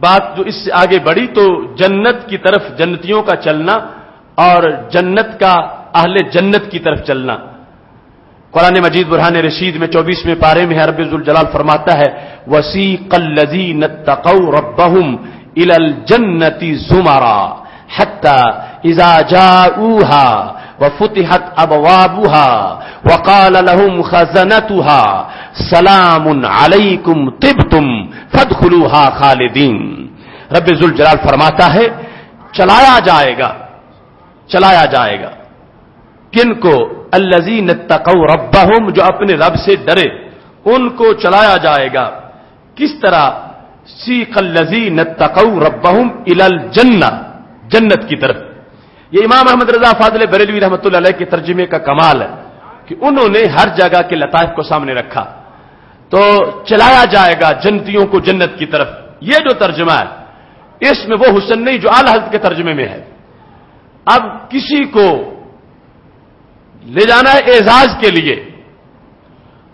بات جو اس سے آگے بڑھی تو جنت کی طرف جنتیوں کا چلنا اور جنت کا اہل جنت کی طرف چلنا، قرآن مجید برہان رشید میں 24ویں پارے میں رب ذوالجلال فرماتا ہے وَسِيقَ الَّذِينَ اتَّقَوْا رَبَّهُمْ إِلَى الْجَنَّةِ زُمَرًا حَتَّى إِذَا جَاءُوهَا وَفُتِحَتْ أَبْوَابُهَا وَقَالَ لَهُمْ خَزَنَتُهَا سَلَامٌ عَلَيْكُمْ طِبْتُمْ فَادْخُلُوهَا خَالِدِينَ۔ رب ذوالجلال فرماتا ہے چلایا جائے گا کن کو؟ الذین اتقوا ربہم، جو اپنے رب سے ڈرے ان کو چلایا جائے گا۔ کس طرح؟ سیق الذین اتقوا ربہم الی الجنہ، جنت کی طرف۔ یہ امام احمد رضا فاضل بریلوی رحمۃ اللہ علیہ کے ترجمے کا کمال ہے کہ انہوں نے ہر جگہ کے لطائف کو سامنے رکھا۔ تو چلایا جائے گا جنتیوں کو جنت کی طرف، یہ جو ترجمہ ہے اس میں وہ حسن نہیں جو اعلی حضرت کے ترجمے میں ہے۔ اب کسی کو لے جانا ہے اعزاز کے لیے،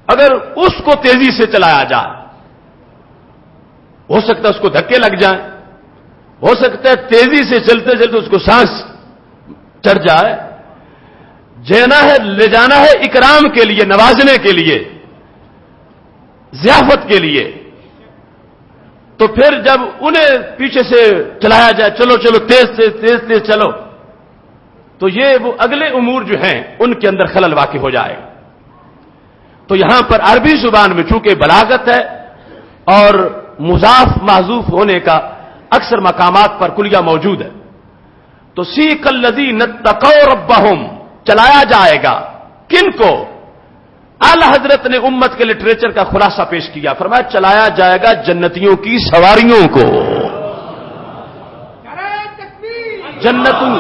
اگر اس کو تیزی سے چلایا جائے ہو سکتا ہے اس کو دھکے لگ جائیں، ہو سکتا ہے تیزی سے چلتے چلتے اس کو سانس چڑھ جائے۔ لے جانا ہے اکرام کے لیے، نوازنے کے لیے، ضیافت کے لیے، تو پھر جب انہیں پیچھے سے چلایا جائے چلو چلو تیز تیز تیز تیز چلو، تو یہ وہ اگلے امور جو ہیں ان کے اندر خلل واقع ہو جائے گا. تو یہاں پر عربی زبان میں چونکہ بلاغت ہے اور مضاف محذوف ہونے کا اکثر مقامات پر کلیہ موجود ہے، تو سیق الذین اتقوا ربہم چلایا جائے گا کن کو؟ اعلی حضرت نے امت کے لٹریچر کا خلاصہ پیش کیا، فرمایا چلایا جائے گا جنتیوں کی سواریوں کو. جنتوں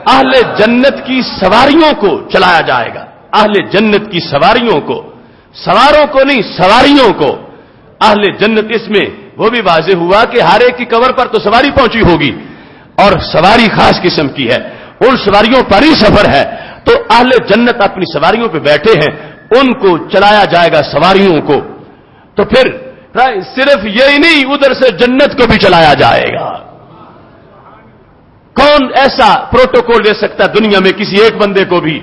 اہل جنت کی سواریوں کو چلایا جائے گا، اہل جنت کی سواریوں کو، سواروں کو نہیں سواریوں کو. اہل جنت اس میں وہ بھی واضح ہوا کہ ہر ایک کی کور پر تو سواری پہنچی ہوگی اور سواری خاص قسم کی ہے، ان سواریوں پر ہی سفر ہے. تو اہل جنت اپنی سواریوں پہ بیٹھے ہیں، ان کو چلایا جائے گا سواریوں کو. تو پھر صرف یہی نہیں، ادھر سے جنت کو بھی چلایا جائے گا. کون ایسا پروٹوکول دے سکتا ہے دنیا میں کسی ایک بندے کو بھی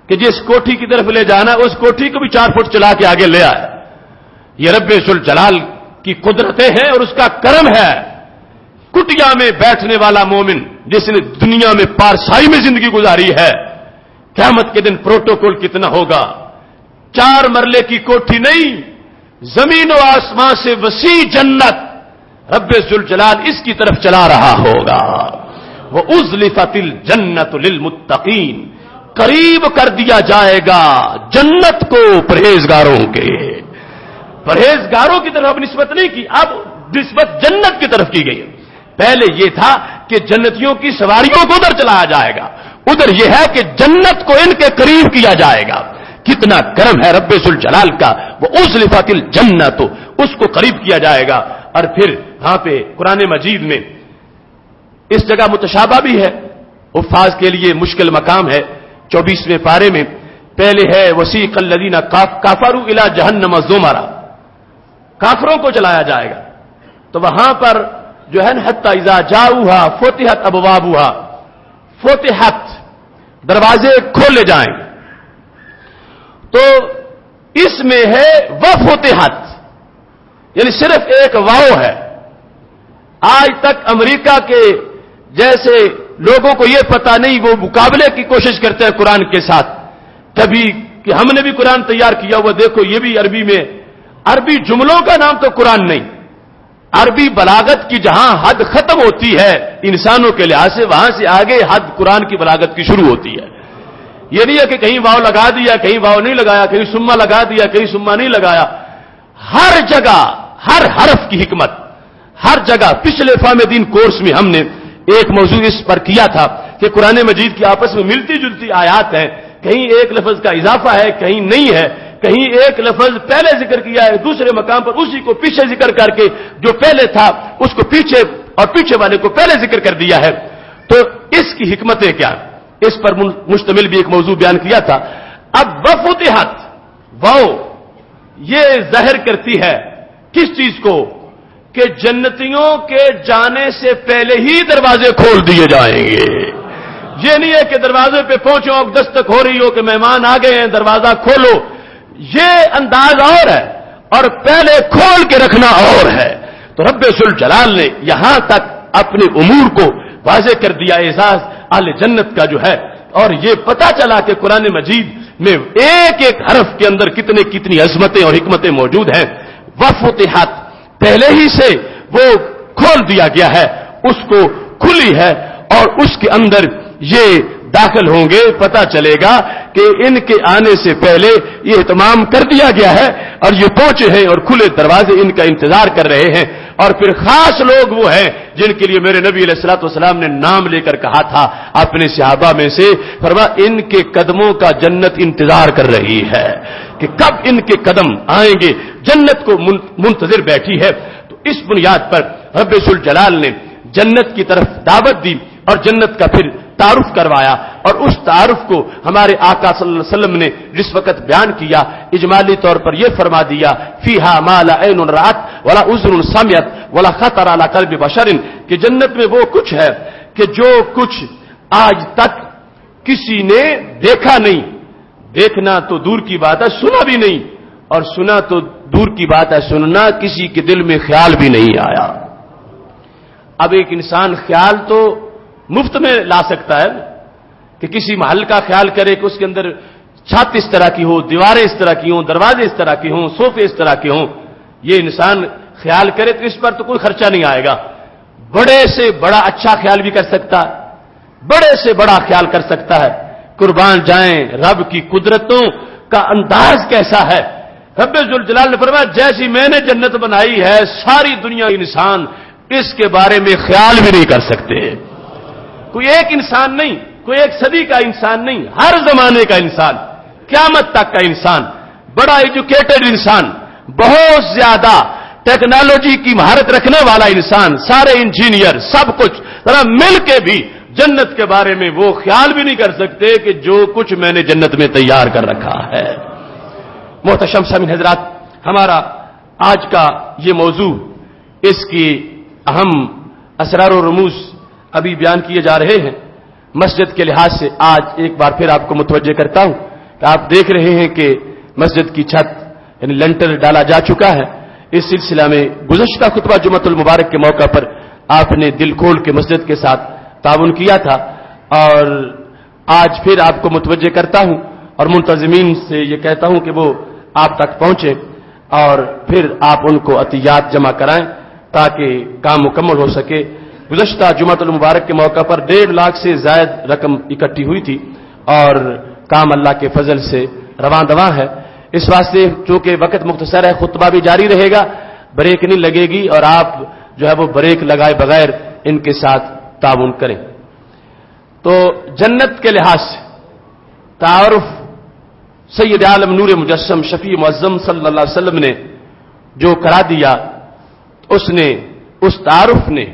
کہ جس کوٹھی کی طرف لے جانا اس کوٹھی کو بھی 4 فٹ چلا کے آگے لے آئے؟ یہ رب ذوالجلال کی قدرتیں ہیں اور اس کا کرم ہے. کٹیا میں بیٹھنے والا مومن جس نے دنیا میں پارسائی میں زندگی گزاری ہے، قیامت کے دن پروٹوکول کتنا ہوگا؟ 4 مرلے کی کوٹھی نہیں، زمین و آسمان سے وسیع جنت رب ذوالجلال اس کی طرف چلا رہا ہوگا. وَأُزْلِفَتِ الْجَنَّةُ لِلْمُتَّقِينَ قریب کر دیا جائے گا جنت کو پرہیزگاروں کے. پرہیزگاروں کی طرف اب نسبت نہیں کی، اب نسبت جنت کی طرف کی گئی. پہلے یہ تھا کہ جنتیوں کی سواریوں کو ادھر چلایا جائے گا، ادھر یہ ہے کہ جنت کو ان کے قریب کیا جائے گا. کتنا کرم ہے رب ذوالجلال کا. وَأُزْلِفَتِ الْجَنَّةُ اس کو قریب کیا جائے گا. اور پھر وہاں پہ قرآن مجید میں اس جگہ متشابہ بھی ہے، حفاظ کے لیے مشکل مقام ہے. 24ویں پارے میں پہلے ہے وسیق الذین کفروا الی جہنم زمرا، کافروں کو چلایا جائے گا. تو وہاں پر جو ہے حتی اذا جاؤہا فتحت ابوابہا، فتحت دروازے کھولے جائیں گے. تو اس میں ہے وفتحت، یعنی صرف ایک واو ہے. آج تک امریکہ کے جیسے لوگوں کو یہ پتا نہیں، وہ مقابلے کی کوشش کرتے ہیں قرآن کے ساتھ کبھی کہ ہم نے بھی قرآن تیار کیا ہوا، دیکھو یہ بھی عربی میں. عربی جملوں کا نام تو قرآن نہیں، عربی بلاغت کی جہاں حد ختم ہوتی ہے انسانوں کے لحاظ سے، وہاں سے آگے حد قرآن کی بلاغت کی شروع ہوتی ہے. یہ نہیں ہے کہ کہیں واو لگا دیا کہیں واو نہیں لگایا، کہیں سما لگا دیا کہیں سما نہیں لگایا. ہر جگہ ہر حرف کی حکمت، ہر جگہ. پچھلے فہم دین کورس میں ہم نے ایک موضوع اس پر کیا تھا کہ قرآن مجید کی آپس میں ملتی جلتی آیات ہیں، کہیں ایک لفظ کا اضافہ ہے کہیں نہیں ہے، کہیں ایک لفظ پہلے ذکر کیا ہے دوسرے مقام پر اسی کو پیچھے ذکر کر کے جو پہلے تھا اس کو پیچھے اور پیچھے والے کو پہلے ذکر کر دیا ہے. تو اس کی حکمتیں کیا، اس پر مشتمل بھی ایک موضوع بیان کیا تھا. اب وفتحت واو یہ ظاہر کرتی ہے کس چیز کو؟ کہ جنتیوں کے جانے سے پہلے ہی دروازے کھول دیے جائیں گے. یہ نہیں ہے کہ دروازے پہ پہنچو اب دستک ہو رہی ہو کہ مہمان آ گئے ہیں دروازہ کھولو، یہ انداز اور ہے اور پہلے کھول کے رکھنا اور ہے. تو رب ذوالجلال نے یہاں تک اپنے امور کو واضح کر دیا، اعزاز اہل جنت کا جو ہے. اور یہ پتا چلا کہ قرآن مجید میں ایک ایک حرف کے اندر کتنی عظمتیں اور حکمتیں موجود ہیں. وفتحت پہلے ہی سے وہ کھول دیا گیا ہے، اس کو کھلی ہے اور اس کے اندر یہ داخل ہوں گے. پتا چلے گا کہ ان کے آنے سے پہلے یہ اہتمام کر دیا گیا ہے اور یہ پہنچے ہیں اور کھلے دروازے ان کا انتظار کر رہے ہیں. اور پھر خاص لوگ وہ ہیں جن کے لیے میرے نبی علیہ الصلوۃ والسلام نے نام لے کر کہا تھا اپنے صحابہ میں سے، فرمایا ان کے قدموں کا جنت انتظار کر رہی ہے کہ کب ان کے قدم آئیں گے. جنت کو منتظر بیٹھی ہے. تو اس بنیاد پر رب ذوالجلال نے جنت کی طرف دعوت دی اور جنت کا پھر تعارف کروایا. اور اس تعارف کو ہمارے آقا صلی اللہ علیہ وسلم نے جس وقت بیان کیا اجمالی طور پر یہ فرما دیا فیہا ما لا عین رأت ولا اذن سمعت ولا خطر علی قلب بشر، کہ جنت میں وہ کچھ ہے کہ جو کچھ آج تک کسی نے دیکھا نہیں، دیکھنا تو دور کی بات ہے سنا بھی نہیں، اور سنا تو دور کی بات ہے سننا کسی کے دل میں خیال بھی نہیں آیا. اب ایک انسان خیال تو مفت میں لا سکتا ہے کہ کسی محل کا خیال کرے کہ اس کے اندر چھت اس طرح کی ہو، دیواریں اس طرح کی ہوں، دروازے اس طرح کے ہوں، صوفے اس طرح کے ہوں، یہ انسان خیال کرے تو اس پر تو کوئی خرچہ نہیں آئے گا. بڑے سے بڑا اچھا خیال بھی کر سکتا ہے، بڑے سے بڑا خیال کر سکتا ہے. قربان جائیں رب کی قدرتوں کا انداز کیسا ہے. رب ذوالجلال نے فرمایا جیسی میں نے جنت بنائی ہے ساری دنیا کے انسان اس کے بارے میں خیال بھی نہیں کر سکتے. کوئی ایک انسان نہیں، کوئی ایک صدی کا انسان نہیں، ہر زمانے کا انسان، قیامت تک کا انسان، بڑا ایجوکیٹڈ انسان، بہت زیادہ ٹیکنالوجی کی مہارت رکھنے والا انسان، سارے انجینئر، سب کچھ ذرا مل کے بھی جنت کے بارے میں وہ خیال بھی نہیں کر سکتے کہ جو کچھ میں نے جنت میں تیار کر رکھا ہے. محتشم سامعین حضرات، ہمارا آج کا یہ موضوع، اس کی اہم اسرار و رموز ابھی بیان کیے جا رہے ہیں. مسجد کے لحاظ سے آج ایک بار پھر آپ کو متوجہ کرتا ہوں کہ آپ دیکھ رہے ہیں کہ مسجد کی چھت یعنی لنٹر ڈالا جا چکا ہے. اس سلسلہ میں گزشتہ خطبہ جمعۃ المبارک کے موقع پر آپ نے دل کھول کے مسجد کے ساتھ تعاون کیا تھا، اور آج پھر آپ کو متوجہ کرتا ہوں اور منتظمین سے یہ کہتا ہوں کہ وہ آپ تک پہنچے اور پھر آپ ان کو عطیات جمع کرائیں تاکہ کام مکمل ہو سکے. گزشتہ جمعۃ المبارک کے موقع پر 1.5 لاکھ سے زائد رقم اکٹھی ہوئی تھی اور کام اللہ کے فضل سے رواں دواں ہے. اس واسطے چونکہ وقت مختصر ہے، خطبہ بھی جاری رہے گا، بریک نہیں لگے گی اور آپ جو ہے وہ بریک لگائے بغیر ان کے ساتھ تعاون کریں. تو جنت کے لحاظ سے تعارف سید عالم نور مجسم شفیع معظم صلی اللہ علیہ وسلم نے جو کرا دیا، اس تعارف نے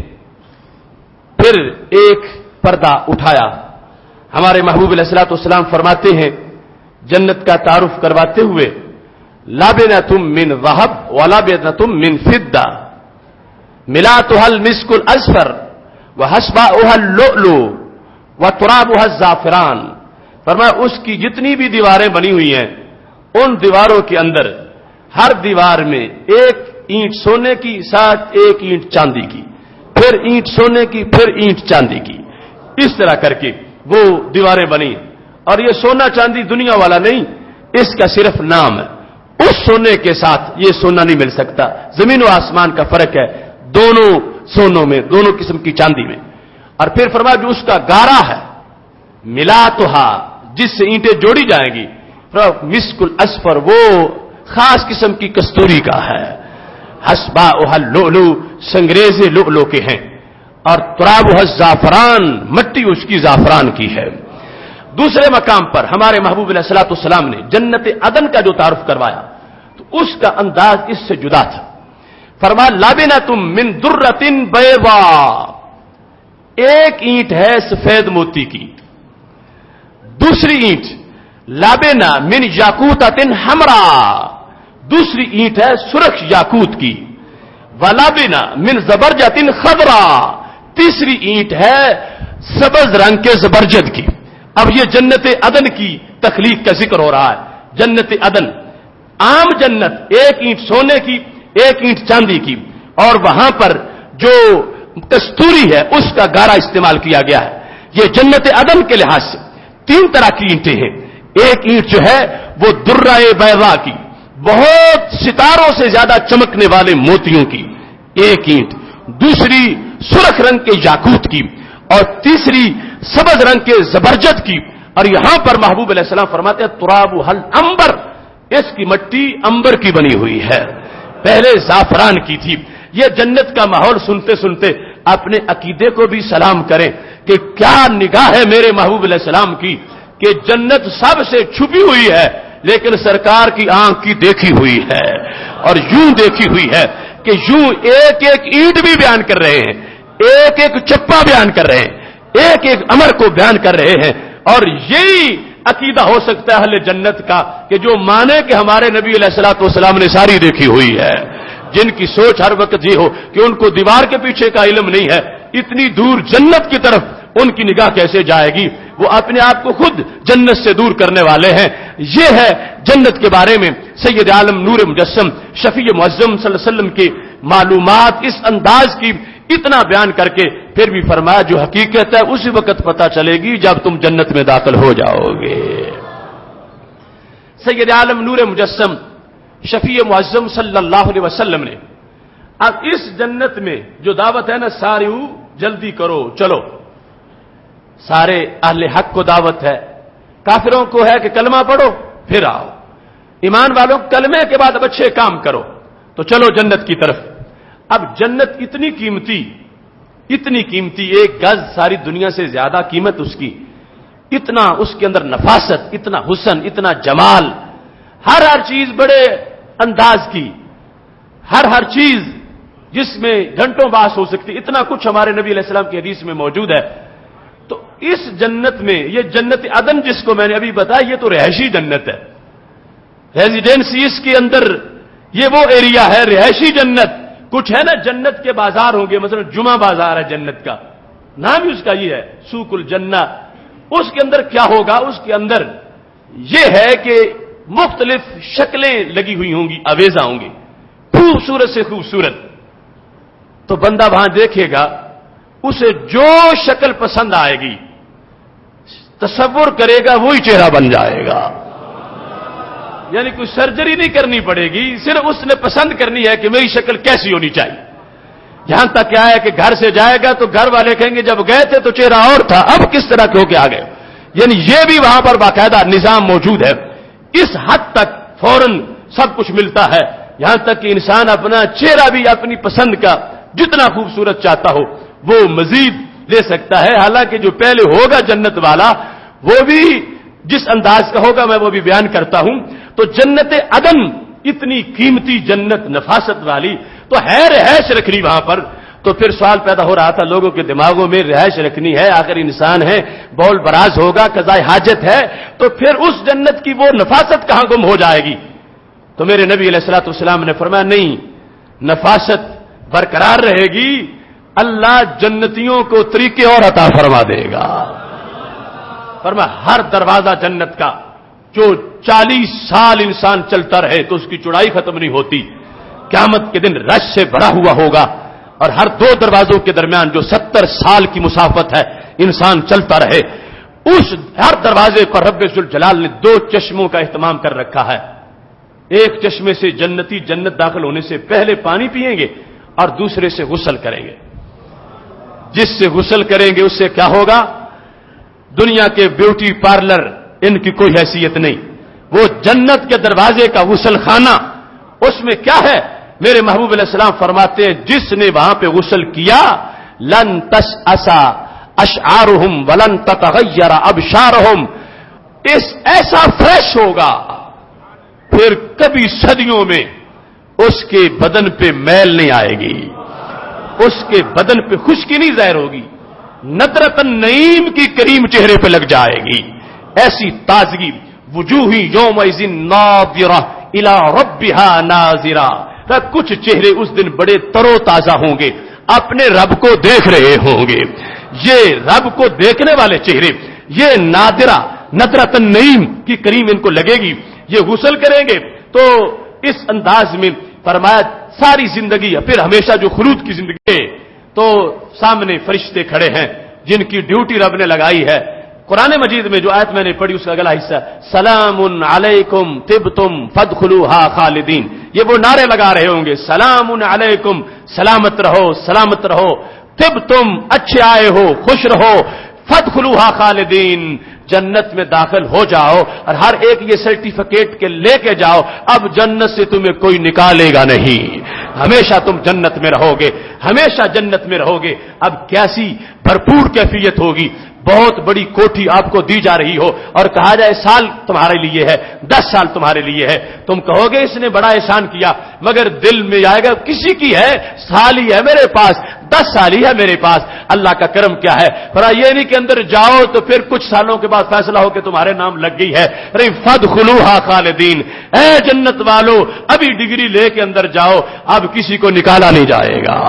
پھر ایک پردہ اٹھایا. ہمارے محبوب علیہ الصلوۃ والسلام فرماتے ہیں جنت کا تعارف کرواتے ہوئے، لابنۃ من ذهب ولابنۃ من فضہ ملاتها المسک الاصفر وحسباؤها اللؤلؤ وترابها الزعفران. فرمایا اس کی جتنی بھی دیواریں بنی ہوئی ہیں ان دیواروں کے اندر ہر دیوار میں ایک اینٹ سونے کی، ساتھ ایک اینٹ چاندی کی، پھر اینٹ سونے کی، پھر اینٹ چاندی کی، اس طرح کر کے وہ دیواریں بنی. اور یہ سونا چاندی دنیا والا نہیں، اس کا صرف نام ہے. اس سونے کے ساتھ یہ سونا نہیں مل سکتا. زمین و آسمان کا فرق ہے دونوں سونوں میں، دونوں قسم کی چاندی میں. اور پھر فرمایا جو اس کا گارا ہے، ملا تو جس سے اینٹیں جوڑی جائیں گی، مسک الاصفر وہ خاص قسم کی کستوری کا ہے، حسباؤها اللؤلؤ سنگریزے لؤلؤ کے ہیں، اور ترابها الزعفران مٹی اس کی زعفران کی ہے. دوسرے مقام پر ہمارے محبوب علیہ الصلوۃ والسلام نے جنت عدن کا جو تعارف کروایا تو اس کا انداز اس سے جدا تھا. فرمایا لابنۃ من درۃ بیضاء، ایک اینٹ ہے سفید موتی کی، دوسری اینٹ لابنہ من یاقوتۃ حمراء، دوسری اینٹ ہے سرخ یاقوت کی، ولابنہ من زبرجۃ خضراء، تیسری اینٹ ہے سبز رنگ کے زبرجد کی. اب یہ جنت عدن کی تخلیق کا ذکر ہو رہا ہے. جنت عدن عام جنت، ایک اینٹ سونے کی، ایک اینٹ چاندی کی، اور وہاں پر جو کستوری ہے اس کا گارا استعمال کیا گیا ہے. یہ جنت عدن کے لحاظ سے 3 طرح کی اینٹیں ہیں. ایک اینٹ جو ہے وہ درہ بیضاء کی، بہت ستاروں سے زیادہ چمکنے والے موتیوں کی ایک اینٹ، دوسری سرخ رنگ کے یاقوت کی، اور تیسری سبز رنگ کے زبرجد کی. اور یہاں پر محبوب علیہ السلام فرماتے ہیں ترابها العنبر، اس کی مٹی انبر کی بنی ہوئی ہے، پہلے زعفران کی تھی. یہ جنت کا ماحول سنتے سنتے اپنے عقیدے کو بھی سلام کریں کہ کیا نگاہ ہے میرے محبوب علیہ السلام کی کہ جنت سب سے چھپی ہوئی ہے لیکن سرکار کی آنکھ کی دیکھی ہوئی ہے، اور یوں دیکھی ہوئی ہے کہ یوں ایک ایک اینٹ بھی بیان کر رہے ہیں، ایک ایک چپا بیان کر رہے ہیں، ایک ایک امر کو بیان کر رہے ہیں. اور یہی عقیدہ ہو سکتا ہے اہل جنت کا کہ جو مانے کہ ہمارے نبی علیہ الصلوۃ والسلام نے ساری دیکھی ہوئی ہے، جن کی سوچ ہر وقت یہ ہو کہ ان کو دیوار کے پیچھے کا علم نہیں ہے، اتنی دور جنت کی طرف ان کی نگاہ کیسے جائے گی؟ وہ اپنے آپ کو خود جنت سے دور کرنے والے ہیں. یہ ہے جنت کے بارے میں سید عالم نور مجسم شفیع معظم صلی اللہ علیہ وسلم کی معلومات، اس انداز کی، اتنا بیان کر کے پھر بھی فرمایا جو حقیقت ہے اسی وقت پتہ چلے گی جب تم جنت میں داخل ہو جاؤ گے۔ سید عالم نور مجسم شفیع معظم صلی اللہ علیہ وسلم نے اب اس جنت میں جو دعوت ہے نا، ساری جلدی کرو چلو، سارے اہل حق کو دعوت ہے، کافروں کو ہے کہ کلمہ پڑھو پھر آؤ، ایمان والوں کلمے کے بعد اب اچھے کام کرو، تو چلو جنت کی طرف۔ اب جنت اتنی قیمتی، ایک گز ساری دنیا سے زیادہ قیمت اس کی، اتنا اس کے اندر نفاست، اتنا حسن، اتنا جمال، ہر چیز بڑے انداز کی، ہر چیز جس میں گھنٹوں بحث ہو سکتی، اتنا کچھ ہمارے نبی علیہ السلام کی حدیث میں موجود ہے۔ تو اس جنت میں، یہ جنت عدن جس کو میں نے ابھی بتایا، یہ تو رہائشی جنت ہے، ریزیڈینسی اس کے اندر، یہ وہ ایریا ہے رہائشی جنت۔ کچھ ہے نا جنت کے بازار ہوں گے، مثلا جمعہ بازار ہے جنت کا، نام ہی اس کا یہ ہے سوق الجنہ۔ اس کے اندر کیا ہوگا؟ اس کے اندر یہ ہے کہ مختلف شکلیں لگی ہوئی ہوں گی، اویزہ ہوں گی، خوبصورت سے خوبصورت۔ تو بندہ وہاں دیکھے گا، اسے جو شکل پسند آئے گی تصور کرے گا وہی چہرہ بن جائے گا، یعنی کوئی سرجری نہیں کرنی پڑے گی، صرف اس نے پسند کرنی ہے کہ میری شکل کیسی ہونی چاہیے۔ یہاں تک کیا ہے کہ گھر سے جائے گا تو گھر والے کہیں گے جب گئے تھے تو چہرہ اور تھا، اب کس طرح کے ہو کے آ گئے، یعنی یہ بھی وہاں پر باقاعدہ نظام موجود ہے۔ اس حد تک فوراً سب کچھ ملتا ہے، یہاں تک کہ انسان اپنا چہرہ بھی اپنی پسند کا جتنا خوبصورت چاہتا ہو وہ مزید لے سکتا ہے۔ حالانکہ جو پہلے ہوگا جنت والا وہ بھی جس انداز کا ہوگا میں وہ بھی بیان کرتا ہوں۔ تو جنت عدن اتنی قیمتی جنت، نفاست والی، تو ہے رہائش رکھنی وہاں پر۔ تو پھر سوال پیدا ہو رہا تھا لوگوں کے دماغوں میں، رہائش رکھنی ہے، آخر انسان ہے، بول براز ہوگا، قضاء حاجت ہے، تو پھر اس جنت کی وہ نفاست کہاں گم ہو جائے گی؟ تو میرے نبی علیہ الصلوۃ والسلام نے فرمایا نہیں، نفاست برقرار رہے گی، اللہ جنتیوں کو طریقے اور عطا فرما دے گا۔ فرمایا ہر دروازہ جنت کا جو 40 سال انسان چلتا رہے تو اس کی چوڑائی ختم نہیں ہوتی، قیامت کے دن رش سے بھرا ہوا ہوگا، اور ہر 2 دروازوں کے درمیان جو 70 سال کی مسافت ہے انسان چلتا رہے، اس ہر دروازے پر رب ذوالجلال نے 2 چشموں کا اہتمام کر رکھا ہے۔ ایک چشمے سے جنتی جنت داخل ہونے سے پہلے پانی پئیں گے اور دوسرے سے غسل کریں گے۔ جس سے غسل کریں گے اس سے کیا ہوگا؟ دنیا کے بیوٹی پارلر ان کی کوئی حیثیت نہیں، وہ جنت کے دروازے کا غسل خانہ، اس میں کیا ہے؟ میرے محبوب علیہ السلام فرماتے ہیں جس نے وہاں پہ غسل کیا لن تشأسا اشعارہم ولن تتغیر ابشارہم، ایسا فریش ہوگا پھر کبھی صدیوں میں اس کے بدن پہ میل نہیں آئے گی، اس کے بدن پہ خشکی نہیں ظاہر ہوگی، نظرۃ النعیم کی کریم چہرے پہ لگ جائے گی، ایسی تازگی، وجوہ یومئذ ناظرہ الی ربہا ناظرہ، کچھ چہرے اس دن بڑے تر و تازہ ہوں گے، اپنے رب کو دیکھ رہے ہوں گے۔ یہ رب کو دیکھنے والے چہرے، یہ نادرہ نظرۃ النعیم کی کریم ان کو لگے گی۔ یہ غسل کریں گے تو اس انداز میں فرمایا ساری زندگی، پھر ہمیشہ جو خلود کی زندگی ہے، تو سامنے فرشتے کھڑے ہیں جن کی ڈیوٹی رب نے لگائی ہے۔ قرآن مجید میں جو آیت میں نے پڑھی اس کا اگلا حصہ سلام علیکم طبتم فادخلوها خالدین، یہ وہ نعرے لگا رہے ہوں گے، سلام علیکم، سلامت رہو، سلامت رہو، طبتم، اچھے آئے ہو، خوش رہو، فادخلوها خالدین، جنت میں داخل ہو جاؤ، اور ہر ایک یہ سرٹیفکیٹ کے لے کے جاؤ، اب جنت سے تمہیں کوئی نکالے گا نہیں، ہمیشہ تم جنت میں رہو گے، ہمیشہ جنت میں رہو گے۔ اب کیسی بھرپور کیفیت ہوگی، بہت بڑی کوٹھی آپ کو دی جا رہی ہو اور کہا جائے سال تمہارے لیے ہے، 10 سال تمہارے لیے ہے، تم کہو گے اس نے بڑا احسان کیا، مگر دل میں آئے گا کسی کی ہے، سال ہی ہے میرے پاس، 10 سال ہی ہے میرے پاس، اللہ کا کرم کیا ہے۔ پر یہ نہیں کہ اندر جاؤ تو پھر کچھ سالوں کے بعد فیصلہ ہو کہ تمہارے نام لگ گئی ہے، ارے فادخلوها خالدین، اے جنت والو ابھی ڈگری لے کے اندر جاؤ، اب کسی کو نکالا نہیں جائے گا،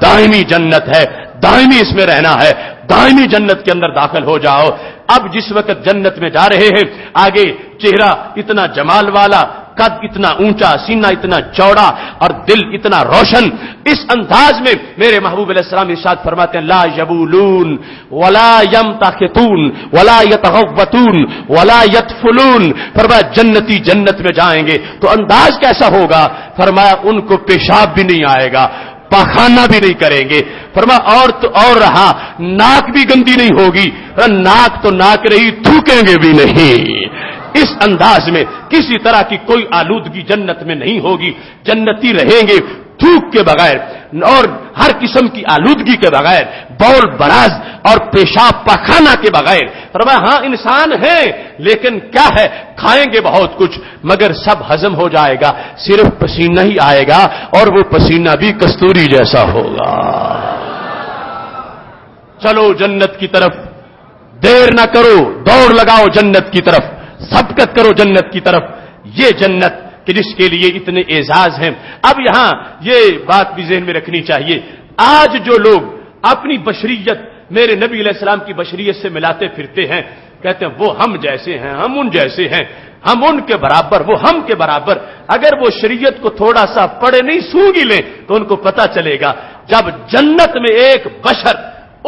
دائمی جنت ہے، دائمی اس میں رہنا ہے، دائمی جنت کے اندر داخل ہو جاؤ۔ اب جس وقت جنت میں جا رہے ہیں، آگے چہرہ اتنا جمال والا، قد اتنا اونچا، سینہ اتنا چوڑا اور دل اتنا روشن، اس انداز میں میرے محبوب علیہ السلام ارشاد فرماتے ہیں لا یبولون ولا یمتخطون ولا یتغوتون ولا یتفلون، فرمایا جنتی جنت میں جائیں گے تو انداز کیسا ہوگا؟ فرمایا ان کو پیشاب بھی نہیں آئے گا، پاخانہ بھی نہیں کریں گے، فرمایا اور رہا ناک بھی گندی نہیں ہوگی، ناک تو ناک رہی، تھوکیں گے بھی نہیں۔ اس انداز میں کسی طرح کی کوئی آلودگی جنت میں نہیں ہوگی، جنتی رہیں گے تھوک کے بغیر اور ہر قسم کی آلودگی کے بغیر، بول براز اور پیشاب پاخانہ کے بغیر۔ فرمایا ہاں انسان ہیں لیکن کیا ہے، کھائیں گے بہت کچھ مگر سب ہضم ہو جائے گا، صرف پسینہ ہی آئے گا اور وہ پسینہ بھی کستوری جیسا ہوگا۔ چلو جنت کی طرف، دیر نہ کرو، دوڑ لگاؤ جنت کی طرف، سبقت کرو جنت کی طرف، یہ جنت کہ جس کے لیے اتنے اعزاز ہیں۔ اب یہاں یہ بات بھی ذہن میں رکھنی چاہیے، آج جو لوگ اپنی بشریت میرے نبی علیہ السلام کی بشریت سے ملاتے پھرتے ہیں، کہتے ہیں وہ ہم جیسے ہیں، ہم ان جیسے ہیں، ہم ان کے برابر، وہ ہم کے برابر۔ اگر وہ شریعت کو تھوڑا سا پڑھے نہیں سونگی لیں تو ان کو پتہ چلے گا جب جنت میں ایک بشر،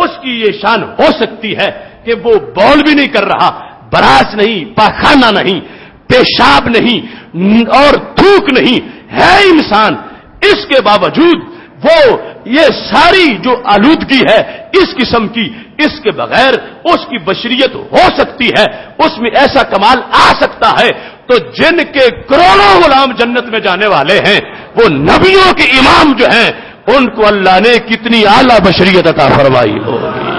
اس کی یہ شان ہو سکتی ہے کہ وہ بول بھی نہیں کر رہا، براز نہیں، پاخانہ نہیں، پیشاب نہیں اور تھوک نہیں، ہے انسان، اس کے باوجود وہ یہ ساری جو آلودگی ہے اس قسم کی، اس کے بغیر اس کی بشریت ہو سکتی ہے، اس میں ایسا کمال آ سکتا ہے، تو جن کے کروڑوں غلام جنت میں جانے والے ہیں، وہ نبیوں کے امام جو ہیں، ان کو اللہ نے کتنی اعلیٰ بشریت عطا فرمائی ہوگی۔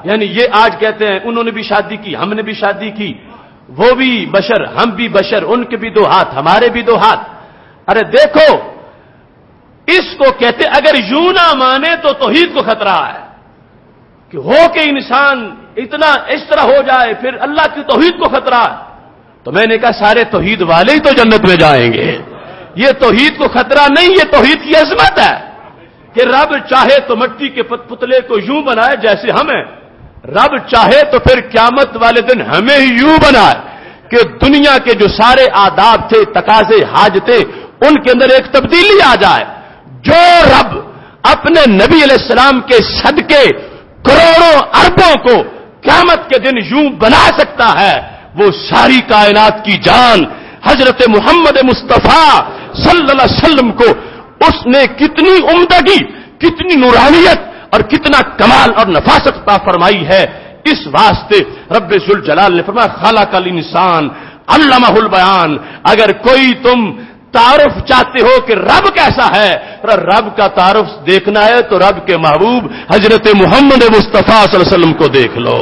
یعنی یہ آج کہتے ہیں انہوں نے بھی شادی کی، ہم نے بھی شادی کی، وہ بھی بشر، ہم بھی بشر، ان کے بھی دو ہاتھ، ہمارے بھی دو ہاتھ۔ ارے دیکھو اس کو کہتے اگر یوں نہ مانے تو توحید کو خطرہ ہے کہ ہو کے انسان اتنا اس طرح ہو جائے، پھر اللہ کی توحید کو خطرہ ہے۔ تو میں نے کہا سارے توحید والے ہی تو جنت میں جائیں گے، یہ توحید کو خطرہ نہیں، یہ توحید کی عظمت ہے کہ رب چاہے تو مٹی کے پتلے کو یوں بنائے جیسے ہم ہیں، رب چاہے تو پھر قیامت والے دن ہمیں ہی یوں بنائے کہ دنیا کے جو سارے آداب تھے، تقاضے، حاجتیں، ان کے اندر ایک تبدیلی آ جائے۔ جو رب اپنے نبی علیہ السلام کے صدقے کروڑوں اربوں کو قیامت کے دن یوں بنا سکتا ہے، وہ ساری کائنات کی جان حضرت محمد مصطفیٰ صلی اللہ علیہ وسلم کو اس نے کتنی عمدگی، کتنی نورانیت اور کتنا کمال اور نفاست عطا فرمائی ہے۔ اس واسطے رب ذوالجلال نے فرمایا خلق الانسان علمہ البیان۔ اگر کوئی تم تعارف چاہتے ہو کہ رب کیسا ہے، رب کا تعارف دیکھنا ہے تو رب کے محبوب حضرت محمد مصطفیٰ صلی اللہ علیہ وسلم کو دیکھ لو۔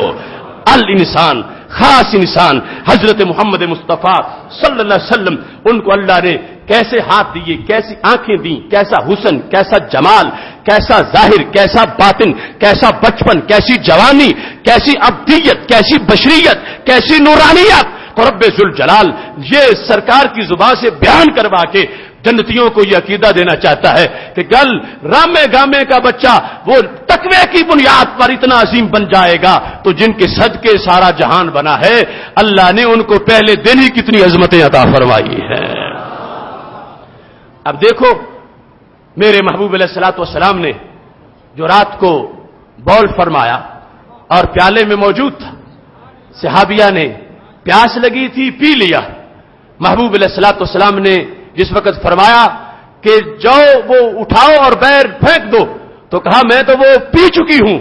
الانسان، خاص انسان حضرت محمد مصطفیٰ صلی اللہ علیہ وسلم، ان کو اللہ نے کیسے ہاتھ دیے، کیسی آنکھیں دیں، کیسا حسن، کیسا جمال، کیسا ظاہر، کیسا باطن، کیسا بچپن، کیسی جوانی، کیسی ابدیت، کیسی بشریت، کیسی نورانیت۔ تو رب ذوالجلال یہ سرکار کی زبان سے بیان کروا کے جنتیوں کو یہ عقیدہ دینا چاہتا ہے کہ کل رامے گامے کا بچہ وہ تقوی کی بنیاد پر اتنا عظیم بن جائے گا، تو جن کے صدقے سارا جہان بنا ہے، اللہ نے ان کو پہلے دن ہی کتنی عظمتیں عطا فرمائی ہیں۔ اب دیکھو میرے محبوب علیہ الصلوۃ والسلام نے جو رات کو بول فرمایا اور پیالے میں موجود تھا، صحابیہ نے پیاس لگی تھی، پی لیا۔ محبوب علیہ الصلوۃ والسلام نے جس وقت فرمایا کہ جاؤ وہ اٹھاؤ اور بیر پھینک دو، تو کہا میں تو وہ پی چکی ہوں۔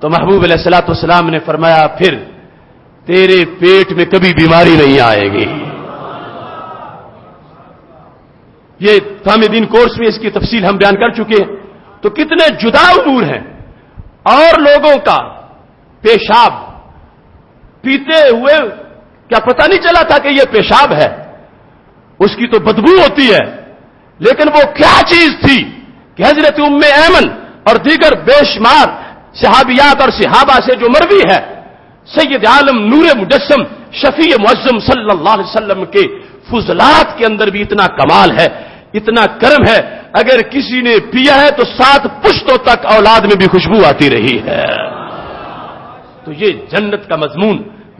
تو محبوب علیہ الصلوۃ والسلام نے فرمایا پھر تیرے پیٹ میں کبھی بیماری نہیں آئے گی۔ یہ فہم دین کورس میں اس کی تفصیل ہم بیان کر چکے ہیں۔ تو کتنے جدا امور ہیں، اور لوگوں کا پیشاب پیتے ہوئے کیا پتہ نہیں چلا تھا کہ یہ پیشاب ہے، اس کی تو بدبو ہوتی ہے، لیکن وہ کیا چیز تھی کہ حضرت ام ایمن اور دیگر بے شمار صحابیات اور صحابہ سے جو مروی ہے، سید عالم نور مجسم شفیع معظم صلی اللہ علیہ وسلم کے فضلات کے اندر بھی اتنا کمال ہے، اتنا کرم ہے، اگر کسی نے پیا ہے تو 7 پشتوں تک اولاد میں بھی خوشبو آتی رہی ہے۔ تو یہ جنت کا مضمون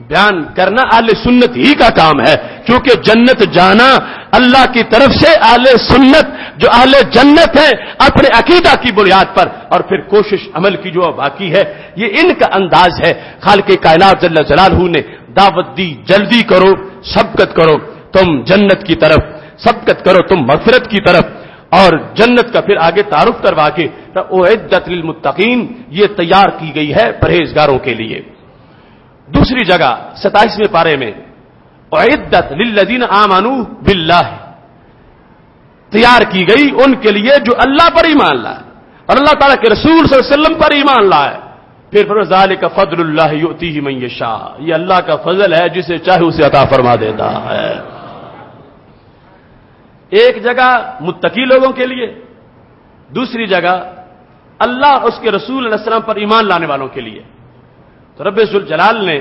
بیان کرنا اہل سنت ہی کا کام ہے، کیونکہ جنت جانا اللہ کی طرف سے اہل سنت جو اہل جنت ہیں اپنے عقیدہ کی بنیاد پر، اور پھر کوشش عمل کی جو باقی ہے، یہ ان کا انداز ہے۔ خالق کائنات جل جلالہ نے دعوت دی، جلدی کرو، سبقت کرو تم جنت کی طرف، سبقت کرو تم مغفرت کی طرف، اور جنت کا پھر آگے تعارف کروا کے اعدت للمتقین، یہ تیار کی گئی ہے پرہیزگاروں کے لیے۔ دوسری جگہ 27ویں پارے میں اعدت للذین آمنوا باللہ، تیار کی گئی ان کے لیے جو اللہ پر ایمان لائے اور اللہ تعالیٰ کے رسول صلی اللہ علیہ وسلم پر ایمان لائے۔ پھر ذالک فضل اللہ یؤتیہ من یشاء، یہ اللہ کا فضل ہے، جسے چاہے اسے عطا فرما دیتا ہے۔ ایک جگہ متقی لوگوں کے لیے، دوسری جگہ اللہ اور اس کے رسول علیہ السلام پر ایمان لانے والوں کے لیے۔ تو رب ذوالجلال نے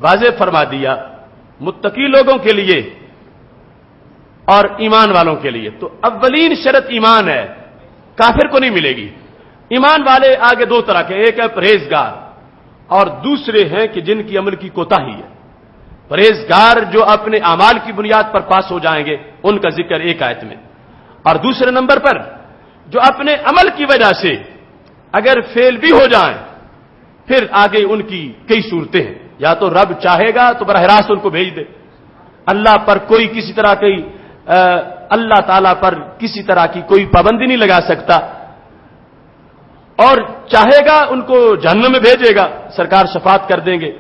واضح فرما دیا متقی لوگوں کے لیے اور ایمان والوں کے لیے۔ تو اولین شرط ایمان ہے، کافر کو نہیں ملے گی۔ ایمان والے آگے 2 طرح کے، ایک ہے پرہیزگار اور دوسرے ہیں کہ جن کی عمل کی کوتاہی ہے۔ پرہیزگار جو اپنے اعمال کی بنیاد پر پاس ہو جائیں گے، ان کا ذکر ایک آیت میں، اور دوسرے نمبر پر جو اپنے عمل کی وجہ سے اگر فیل بھی ہو جائیں، پھر آگے ان کی کئی صورتیں ہیں۔ یا تو رب چاہے گا تو براہ راست ان کو بھیج دے، اللہ پر کوئی کسی طرح کی اللہ تعالیٰ پر کسی طرح کی کوئی پابندی نہیں لگا سکتا، اور چاہے گا ان کو جہنم میں بھیجے گا، سرکار شفاعت کر دیں گے،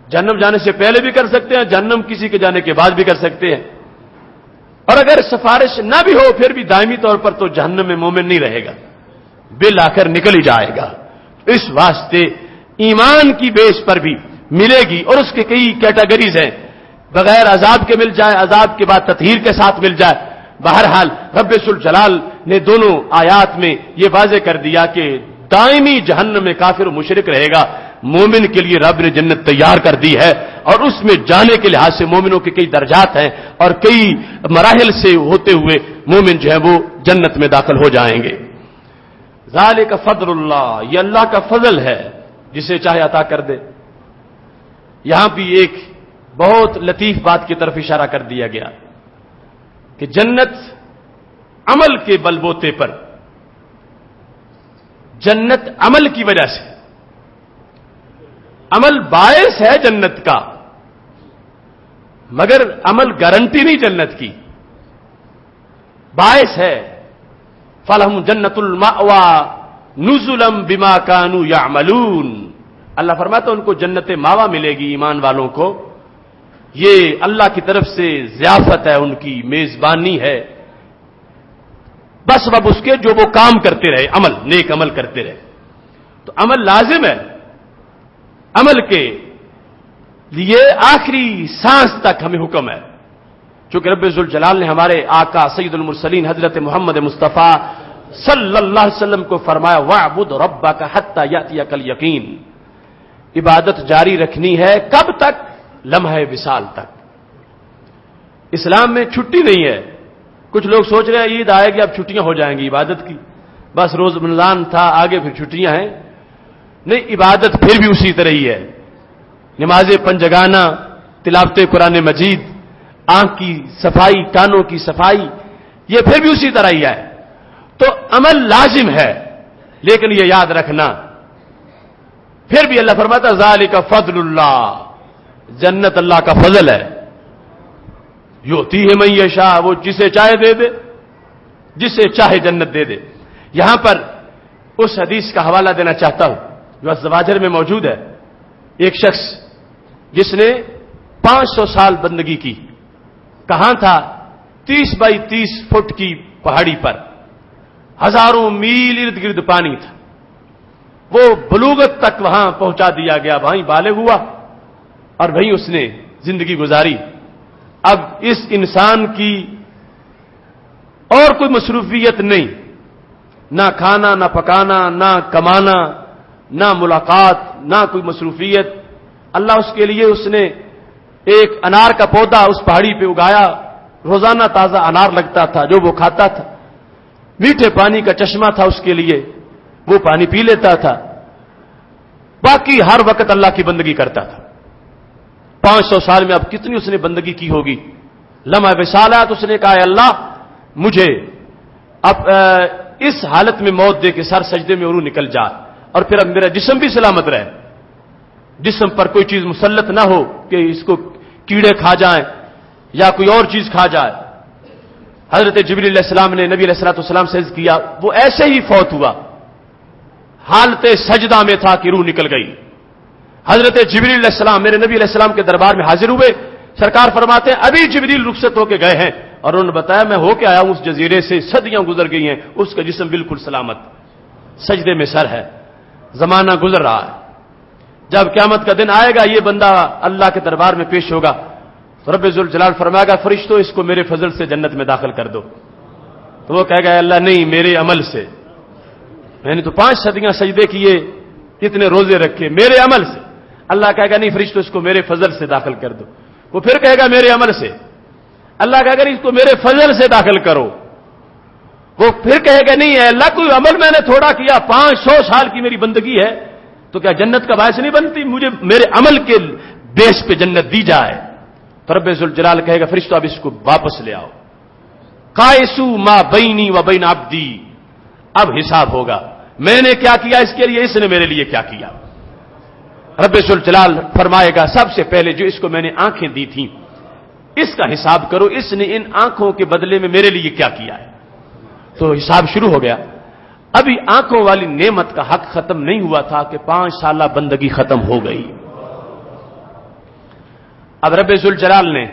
جہنم جانے سے پہلے بھی کر سکتے ہیں، جہنم کسی کے جانے کے بعد بھی کر سکتے ہیں، اور اگر سفارش نہ بھی ہو پھر بھی دائمی طور پر تو جہنم میں مومن نہیں رہے گا، بالآخر نکل ہی جائے گا۔ اس واسطے ایمان کی بیس پر بھی ملے گی، اور اس کے کئی کیٹیگریز ہیں، بغیر عذاب کے مل جائے، عذاب کے بعد تطہیر کے ساتھ مل جائے۔ بہرحال رب ذوالجلال نے دونوں آیات میں یہ واضح کر دیا کہ دائمی جہنم میں کافر و مشرک رہے گا، مومن کے لیے رب نے جنت تیار کر دی ہے، اور اس میں جانے کے لحاظ سے مومنوں کے کئی درجات ہیں، اور کئی مراحل سے ہوتے ہوئے مومن جو ہے وہ جنت میں داخل ہو جائیں گے۔ ذالک فضل اللہ، یہ اللہ کا فضل ہے، جسے چاہے عطا کر دے۔ یہاں بھی ایک بہت لطیف بات کی طرف اشارہ کر دیا گیا کہ جنت عمل کے بلبوتے پر، جنت عمل کی وجہ سے، عمل باعث ہے جنت کا، مگر عمل گارنٹی نہیں جنت کی، باعث ہے۔ فَلَهُمْ جَنَّةُ الْمَأْوَىٰ نُزُلًا بِمَا كَانُوا يَعْمَلُونَ، اللہ فرماتا ان کو جنت ماوا ملے گی ایمان والوں کو، یہ اللہ کی طرف سے ضیافت ہے، ان کی میزبانی ہے، بس اب اس کے جو وہ کام کرتے رہے، عمل، نیک عمل کرتے رہے۔ تو عمل لازم ہے، عمل کے لیے آخری سانس تک ہمیں حکم ہے، چونکہ رب ذوالجلال نے ہمارے آقا سید المرسلین حضرت محمد مصطفیٰ صلی اللہ علیہ وسلم کو فرمایا وَاعْبُدْ رَبَّكَ حَتَّى يَأْتِيَكَ الْيَقِينُ، عبادت جاری رکھنی ہے، کب تک؟ لمحہ وصال تک۔ اسلام میں چھٹی نہیں ہے۔ کچھ لوگ سوچ رہے ہیں عید آئے گی اب چھٹیاں ہو جائیں گی عبادت کی، بس روز رمضان تھا آگے پھر چھٹیاں ہیں، نہیں، عبادت پھر بھی اسی طرح ہی ہے، نماز پنجگانہ، تلاوت قرآن مجید، آنکھ کی صفائی، کانوں کی صفائی، یہ پھر بھی اسی طرح ہی ہے۔ تو عمل لازم ہے، لیکن یہ یاد رکھنا پھر بھی اللہ فرماتا ذالک فضل اللہ، جنت اللہ کا فضل ہے، یؤتیہ من یشاء، وہ جسے چاہے دے دے، جسے چاہے جنت دے دے۔ یہاں پر اس حدیث کا حوالہ دینا چاہتا ہوں جو الزواجر میں موجود ہے، ایک شخص جس نے 500 سال بندگی کی، کہاں تھا؟ 30 بائی 30 فٹ کی پہاڑی پر، ہزاروں میل ارد گرد پانی تھا، وہ بلوغت تک وہاں پہنچا دیا گیا، وہیں بالغ ہوا اور وہیں اس نے زندگی گزاری۔ اب اس انسان کی اور کوئی مصروفیت نہیں، نہ کھانا، نہ پکانا، نہ کمانا، نہ ملاقات، نہ کوئی مصروفیت۔ اللہ اس کے لیے اس نے ایک انار کا پودا اس پہاڑی پہ اگایا، روزانہ تازہ انار لگتا تھا جو وہ کھاتا تھا، میٹھے پانی کا چشمہ تھا اس کے لیے، وہ پانی پی لیتا تھا، باقی ہر وقت اللہ کی بندگی کرتا تھا۔ 500 سال میں اب کتنی اس نے بندگی کی ہوگی۔ لمحہ وصال آیا تو اس نے کہا اے اللہ مجھے اب اس حالت میں موت دے کے سر سجدے میں روح نکل جائے، اور پھر اب میرا جسم بھی سلامت رہے، جسم پر کوئی چیز مسلط نہ ہو کہ اس کو کیڑے کھا جائیں یا کوئی اور چیز کھا جائے۔ حضرت جبریل علیہ السلام نے نبی علیہ الصلوۃ والسلام سے عرض کیا، وہ ایسے ہی فوت ہوا، حالت سجدہ میں تھا کہ روح نکل گئی۔ حضرت جبریل علیہ السلام میرے نبی علیہ السلام کے دربار میں حاضر ہوئے، سرکار فرماتے ہیں ابھی جبریل رخصت ہو کے گئے ہیں، اور انہوں نے بتایا میں ہو کے آیا ہوں اس جزیرے سے، صدیاں گزر گئی ہیں، اس کا جسم بالکل سلامت، سجدے میں سر ہے، زمانہ گزر رہا ہے۔ جب قیامت کا دن آئے گا یہ بندہ اللہ کے دربار میں پیش ہوگا تو رب ذوالجلال فرمائے گا فرشتوں اس کو میرے فضل سے جنت میں داخل کر دو، تو وہ کہے گا اللہ نہیں میرے عمل سے، میں نے تو 5 صدیاں سجدے کیے، اتنے روزے رکھے، میرے عمل سے۔ اللہ کہے گا نہیں فرشتوں اس کو میرے فضل سے داخل کر دو، وہ پھر کہے گا میرے عمل سے، اللہ کہے گا نہیں اس کو میرے فضل سے داخل کرو، وہ پھر کہے گا نہیں ہے اللہ کوئی عمل میں نے تھوڑا کیا، 500 سال کی میری بندگی ہے تو کیا جنت کا باعث نہیں بنتی، مجھے میرے عمل کے بیس پہ جنت دی جائے۔ تو رب ذوالجلال کہے گا فرشتوں اب اس کو واپس لے آؤ، قائسو ما بینی و بین عبدی، اب حساب ہوگا، میں نے کیا کیا اس کے لیے، اس نے میرے لیے کیا کیا۔ رب ذوالجلال فرمائے گا سب سے پہلے جو اس کو میں نے آنکھیں دی تھیں اس کا حساب کرو، اس نے ان آنکھوں کے بدلے میں میرے لیے کیا کیا ہے۔ تو حساب شروع ہو گیا۔ ابھی آنکھوں والی نعمت کا حق ختم نہیں ہوا تھا کہ 5 سالہ بندگی ختم ہو گئی۔ اب رب ذوالجلال نے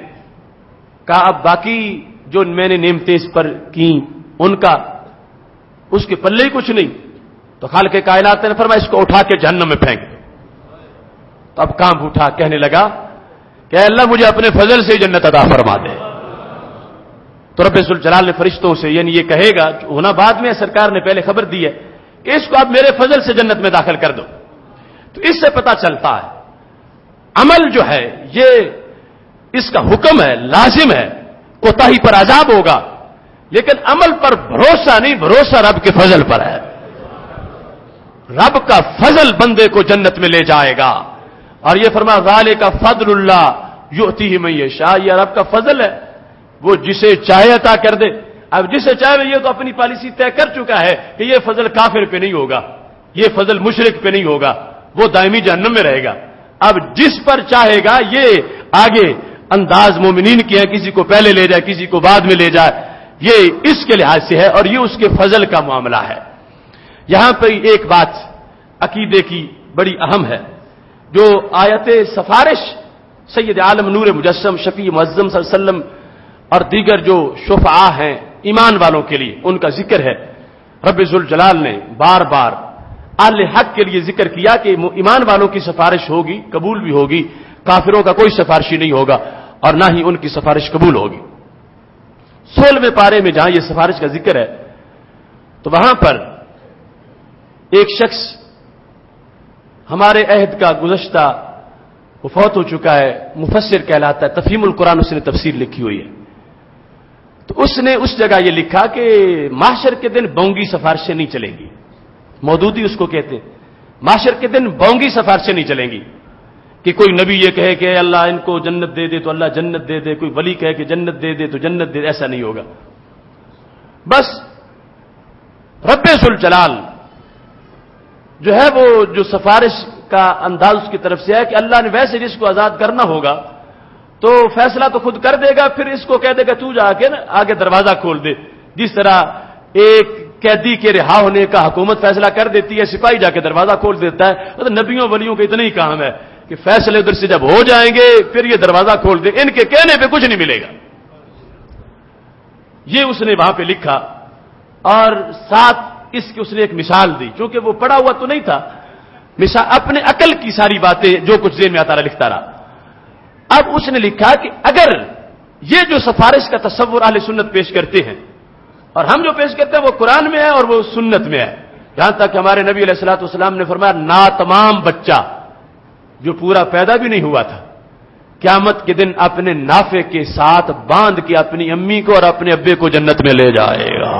کہا اب باقی جو میں نے نعمتیں اس پر کی ان کا اس کے پلے ہی کچھ نہیں، تو خالق کائنات نے فرمایا اس کو اٹھا کے جہنم میں پھینک دو۔ تو اب کام اٹھا، کہنے لگا کہ اللہ مجھے اپنے فضل سے جنت عطا فرما دے۔ تو رب ذوالجلال نے فرشتوں سے یعنی یہ کہے گا ہونا بعد میں، سرکار نے پہلے خبر دی ہے کہ اس کو آپ میرے فضل سے جنت میں داخل کر دو۔ تو اس سے پتہ چلتا ہے عمل جو ہے یہ اس کا حکم ہے، لازم ہے، کوتاہی پر عذاب ہوگا، لیکن عمل پر بھروسہ نہیں، بھروسہ رب کے فضل پر ہے۔ رب کا فضل بندے کو جنت میں لے جائے گا، اور یہ فرمایا ذالک فضل اللہ یؤتیہ من یشاء، یہ رب کا فضل ہے، وہ جسے چاہے عطا کر دے۔ اب جسے چاہے یہ تو اپنی پالیسی طے کر چکا ہے کہ یہ فضل کافر پہ نہیں ہوگا، یہ فضل مشرک پہ نہیں ہوگا، وہ دائمی جہنم میں رہے گا۔ اب جس پر چاہے گا یہ آگے انداز مومنین کی ہے، کسی کو پہلے لے جائے کسی کو بعد میں لے جائے، یہ اس کے لحاظ سے ہے، اور یہ اس کے فضل کا معاملہ ہے۔ یہاں پہ ایک بات عقیدے کی بڑی اہم ہے، جو آیت سفارش سید عالم نور مجسم شفیع معظم صلی اللہ علیہ وسلم اور دیگر جو شفعاء ہیں ایمان والوں کے لیے ان کا ذکر ہے، رب ذوالجلال نے بار بار اہل حق کے لیے ذکر کیا کہ ایمان والوں کی سفارش ہوگی، قبول بھی ہوگی، کافروں کا کوئی سفارشی نہیں ہوگا اور نہ ہی ان کی سفارش قبول ہوگی۔ 16ویں پارے میں جہاں یہ سفارش کا ذکر ہے تو وہاں پر ایک شخص ہمارے عہد کا گزشتہ وہ فوت ہو چکا ہے، مفسر کہلاتا ہے، تفہیم القرآن اس نے تفسیر لکھی ہوئی ہے، تو اس نے اس جگہ یہ لکھا کہ محشر کے دن بونگی سفارشیں نہیں چلیں گی، مودودی اس کو کہتے ہیں، محشر کے دن بونگی سفارشیں نہیں چلیں گی کہ کوئی نبی یہ کہے کہ اللہ ان کو جنت دے دے تو اللہ جنت دے دے، کوئی ولی کہے کہ جنت دے دے تو جنت دے دے، ایسا نہیں ہوگا۔ بس رب ذوالجلال جو ہے وہ جو سفارش کا انداز اس کی طرف سے ہے کہ اللہ نے ویسے جس کو آزاد کرنا ہوگا تو فیصلہ تو خود کر دے گا، پھر اس کو کہہ دے گا تو جا کے نا آگے دروازہ کھول دے، جس طرح ایک قیدی کے رہا ہونے کا حکومت فیصلہ کر دیتی ہے، سپاہی جا کے دروازہ کھول دیتا ہے۔ تو نبیوں ولیوں کا اتنا ہی کام ہے کہ فیصلے ادھر سے جب ہو جائیں گے پھر یہ دروازہ کھول دے، ان کے کہنے پہ کچھ نہیں ملے گا۔ یہ اس نے وہاں پہ لکھا، اور ساتھ اس کی اس نے ایک مثال دی، چونکہ وہ پڑھا ہوا تو نہیں تھا، مثال اپنے عقل کی ساری باتیں جو کچھ ذہن میں آتا رہا لکھتا رہا۔ اب اس نے لکھا کہ اگر یہ جو سفارش کا تصور اہل سنت پیش کرتے ہیں، اور ہم جو پیش کرتے ہیں وہ قرآن میں ہے اور وہ سنت میں ہے، جہاں تک ہمارے نبی علیہ الصلوۃ والسلام نے فرمایا ناتمام بچہ جو پورا پیدا بھی نہیں ہوا تھا قیامت کے دن اپنے نافے کے ساتھ باندھ کے اپنی امی کو اور اپنے ابے کو جنت میں لے جائے گا.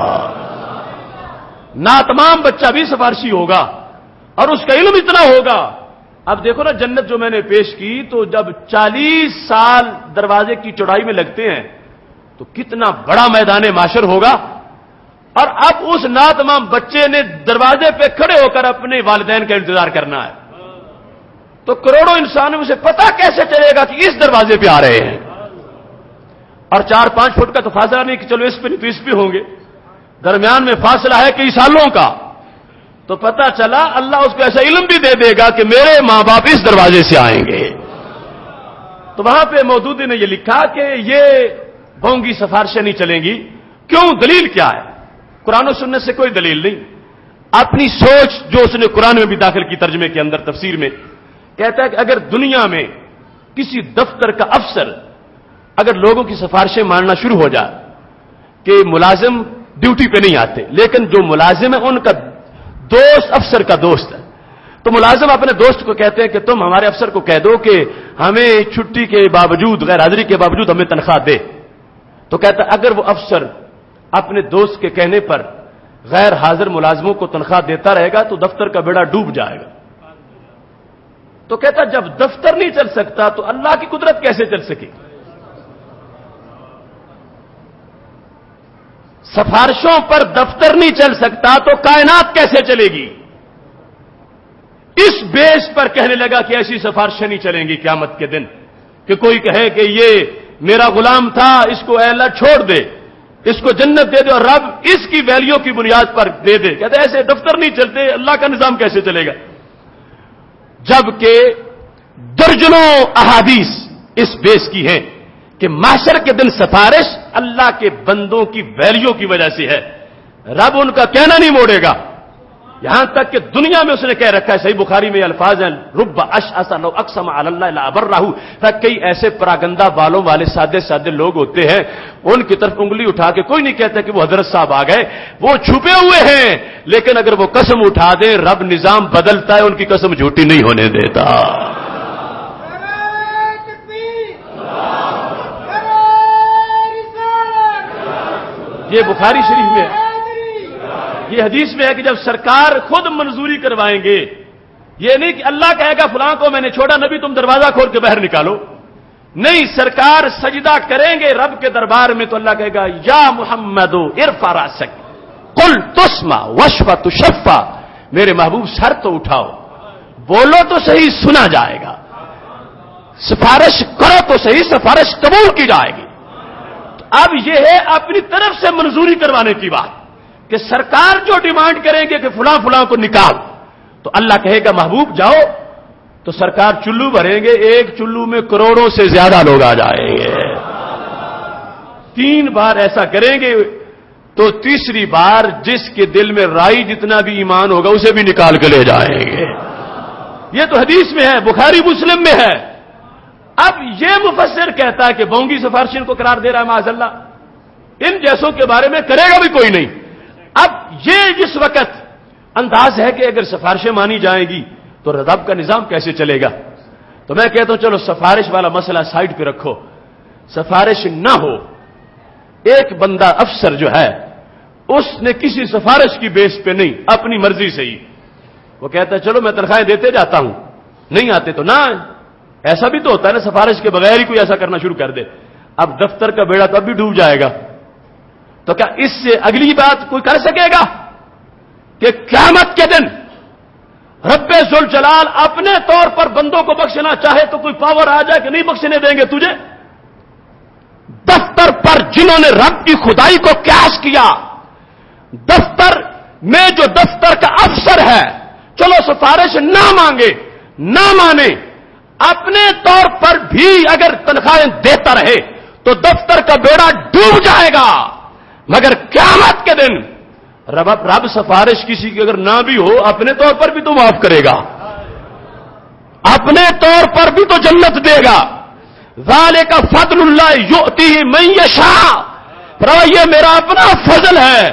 ناتمام بچہ بھی سفارشی ہوگا اور اس کا علم اتنا ہوگا. اب دیکھو نا جنت جو میں نے پیش کی، تو جب 40 سال دروازے کی چوڑائی میں لگتے ہیں تو کتنا بڑا میدان معاشر ہوگا. اور اب اس ناتمام بچے نے دروازے پہ کھڑے ہو کر اپنے والدین کا انتظار کرنا ہے. تو کروڑوں انسانوں سے پتا کیسے چلے گا کہ اس دروازے پہ آ رہے ہیں؟ اور 4-5 فٹ کا تو فاصلہ نہیں کہ چلو اس پہ نہیں تو اس پہ ہوں گے، درمیان میں فاصلہ ہے کئی سالوں کا. تو پتا چلا اللہ اس کو ایسا علم بھی دے دے گا کہ میرے ماں باپ اس دروازے سے آئیں گے. تو وہاں پہ مودودی نے یہ لکھا کہ یہ بھونگی سفارشیں نہیں چلیں گی. کیوں؟ دلیل کیا ہے؟ قرآن و سنت سے کوئی دلیل نہیں، اپنی سوچ جو اس نے قرآن میں بھی داخل کی ترجمے کے اندر تفسیر میں کہتا ہے کہ اگر دنیا میں کسی دفتر کا افسر اگر لوگوں کی سفارشیں ماننا شروع ہو جائے کہ ملازم ڈیوٹی پہ نہیں آتے لیکن جو ملازم ہے ان کا دوست افسر کا دوست ہے، تو ملازم اپنے دوست کو کہتے ہیں کہ تم ہمارے افسر کو کہہ دو کہ ہمیں چھٹی کے باوجود، غیر حاضری کے باوجود ہمیں تنخواہ دے. تو کہتا ہے اگر وہ افسر اپنے دوست کے کہنے پر غیر حاضر ملازموں کو تنخواہ دیتا رہے گا تو دفتر کا بیڑا ڈوب جائے گا. تو کہتا جب دفتر نہیں چل سکتا تو اللہ کی قدرت کیسے چل سکے؟ سفارشوں پر دفتر نہیں چل سکتا تو کائنات کیسے چلے گی؟ اس بیس پر کہنے لگا کہ ایسی سفارشیں نہیں چلیں گی قیامت کے دن کہ کوئی کہے کہ یہ میرا غلام تھا، اس کو اے اللہ چھوڑ دے، اس کو جنت دے دے اور رب اس کی ویلیو کی بنیاد پر دے دے. کہتے ایسے دفتر نہیں چلتے، اللہ کا نظام کیسے چلے گا؟ جبکہ درجنوں احادیث اس بیس کی ہیں کہ محشر کے دن سفارش اللہ کے بندوں کی ویلیو کی وجہ سے ہے. رب ان کا کہنا نہیں موڑے گا. یہاں تک کہ دنیا میں اس نے کہہ رکھا ہے، صحیح بخاری میں الفاظ ہیں، رب اشعث لو اقسم علی اللہ لابرہ. کئی ایسے پراگندہ بالوں والے سادے سادے لوگ ہوتے ہیں، ان کی طرف انگلی اٹھا کے کوئی نہیں کہتا کہ وہ حضرت صاحب آ گئے، وہ چھپے ہوئے ہیں، لیکن اگر وہ قسم اٹھا دیں رب نظام بدلتا ہے، ان کی قسم جھوٹی نہیں ہونے دیتا. یہ بخاری شریف میں ہے، یہ حدیث میں ہے کہ جب سرکار خود منظوری کروائیں گے، یہ نہیں کہ اللہ کہے گا فلاں کو میں نے چھوڑا، نبی تم دروازہ کھول کے باہر نکالو. نہیں، سرکار سجدہ کریں گے رب کے دربار میں تو اللہ کہے گا یا محمد ارفع راسک قل تسمع واشفع تشفع. میرے محبوب سر تو اٹھاؤ، بولو تو صحیح سنا جائے گا، سفارش کرو تو صحیح سفارش قبول کی جائے گی. اب یہ ہے اپنی طرف سے منظوری کروانے کی بات کہ سرکار جو ڈیمانڈ کریں گے کہ فلاں فلاں کو نکال، تو اللہ کہے گا محبوب جاؤ، تو سرکار چلو بھریں گے، ایک چلو میں کروڑوں سے زیادہ لوگ آ جائیں گے. 3 بار ایسا کریں گے تو تیسری بار جس کے دل میں رائی جتنا بھی ایمان ہوگا اسے بھی نکال کے لے جائیں گے. یہ تو حدیث میں ہے، بخاری مسلم میں ہے. اب یہ مفسر کہتا ہے کہ بونگی سفارشین کو قرار دے رہا ہے معاذ اللہ، ان جیسوں کے بارے میں کرے گا بھی کوئی نہیں. اب یہ جس وقت انداز ہے کہ اگر سفارشیں مانی جائیں گی تو رب کا نظام کیسے چلے گا؟ تو میں کہتا ہوں چلو سفارش والا مسئلہ سائڈ پہ رکھو، سفارش نہ ہو، ایک بندہ افسر جو ہے اس نے کسی سفارش کی بیس پہ نہیں، اپنی مرضی سے ہی وہ کہتا ہے چلو میں تنخواہیں دیتے جاتا ہوں، نہیں آتے تو نہ. ایسا بھی تو ہوتا ہے نا، سفارش کے بغیر ہی کوئی ایسا کرنا شروع کر دے، اب دفتر کا بیڑا تو اب بھی ڈوب جائے گا. تو کیا اس سے اگلی بات کوئی کر سکے گا کہ قیامت کے دن رب ذوالجلال اپنے طور پر بندوں کو بخشنا چاہے تو کوئی پاور آ جائے کہ نہیں بخشنے دیں گے تجھے؟ دفتر پر جنہوں نے رب کی خدائی کو قیاس کیا، دفتر میں جو دفتر کا افسر ہے چلو سفارش نہ مانگے نہ مانے، اپنے طور پر بھی اگر تنخواہیں دیتا رہے تو دفتر کا بیڑا ڈوب جائے گا. مگر قیامت کے دن رب سفارش کسی کی اگر نہ بھی ہو اپنے طور پر بھی تو معاف کرے گا، اپنے طور پر بھی تو جنت دے گا. ذالک فضل اللہ یؤتیہ من یشاء. یہ میرا اپنا فضل ہے،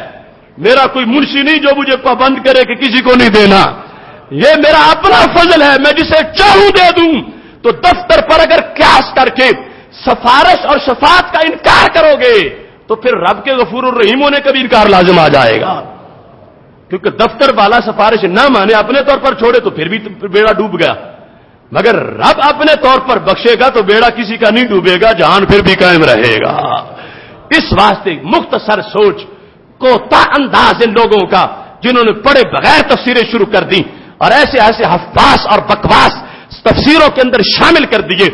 میرا کوئی منشی نہیں جو مجھے پابند کرے کہ کسی کو نہیں دینا. یہ میرا اپنا فضل ہے، میں جسے چاہوں دے دوں. تو دفتر پر اگر قیاس کر کے سفارش اور شفاعت کا انکار کرو گے تو پھر رب کے غفور الرحیم ہونے کا بھی انکار لازم آ جائے گا، کیونکہ دفتر والا سفارش نہ مانے اپنے طور پر چھوڑے تو پھر بھی بیڑا ڈوب گیا، مگر رب اپنے طور پر بخشے گا تو بیڑا کسی کا نہیں ڈوبے گا، جہان پھر بھی قائم رہے گا۔ اس واسطے مختصر سوچ کو تا انداز ان لوگوں کا جنہوں نے پڑھے بغیر تفسیریں شروع کر دی اور ایسے ایسے حفاظ اور بکواس تفسیروں کے اندر شامل کر دیے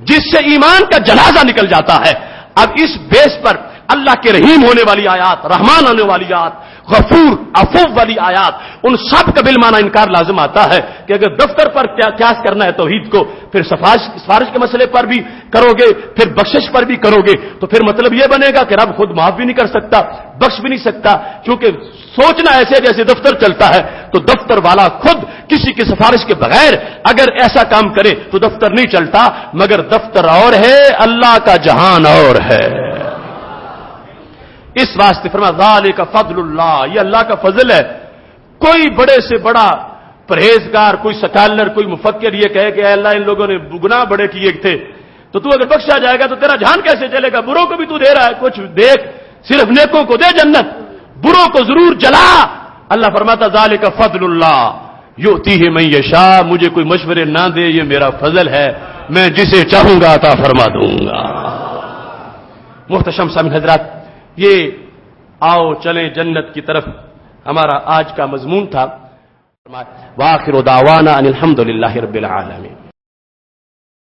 جس سے ایمان کا جنازہ نکل جاتا ہے۔ اب اس بیس پر اللہ کے رحیم ہونے والی آیات، رحمان ہونے والی آیات، غفور عفو والی آیات، ان سب کا بالمعنی انکار لازم آتا ہے کہ اگر دفتر پر قیاس کرنا ہے توحید کو، پھر سفارش کے مسئلے پر بھی کرو گے، پھر بخشش پر بھی کرو گے، تو پھر مطلب یہ بنے گا کہ رب خود معاف بھی نہیں کر سکتا، بخش بھی نہیں سکتا، کیونکہ سوچنا ایسے جیسے دفتر چلتا ہے تو دفتر والا خود کسی کی سفارش کے بغیر اگر ایسا کام کرے تو دفتر نہیں چلتا، مگر دفتر اور ہے، اللہ کا جہان اور ہے۔ اس واسطے فرمایا ذالک فضل اللہ، یہ اللہ کا فضل ہے۔ کوئی بڑے سے بڑا پرہیزگار، کوئی سکالر، کوئی مفکر یہ کہے کہ اے اللہ ان لوگوں نے گناہ بڑے کیے تھے تو تو اگر بخشا جائے گا تو تیرا جہان کیسے چلے گا؟ بروں کو بھی تو دے رہا ہے، کچھ دیکھ، صرف نیکوں کو دے جنت، بروں کو ضرور جلا۔ اللہ فرماتا ذالک فضل اللہ یؤتیہ من یشاء، مجھے کوئی مشورے نہ دے، یہ میرا فضل ہے، میں جسے چاہوں گا عطا فرما دوں گا۔ محتشم سامعین حضرات، یہ آؤ چلیں جنت کی طرف ہمارا آج کا مضمون تھا۔ وآخر دعوانا ان الحمد للہ رب العالمین۔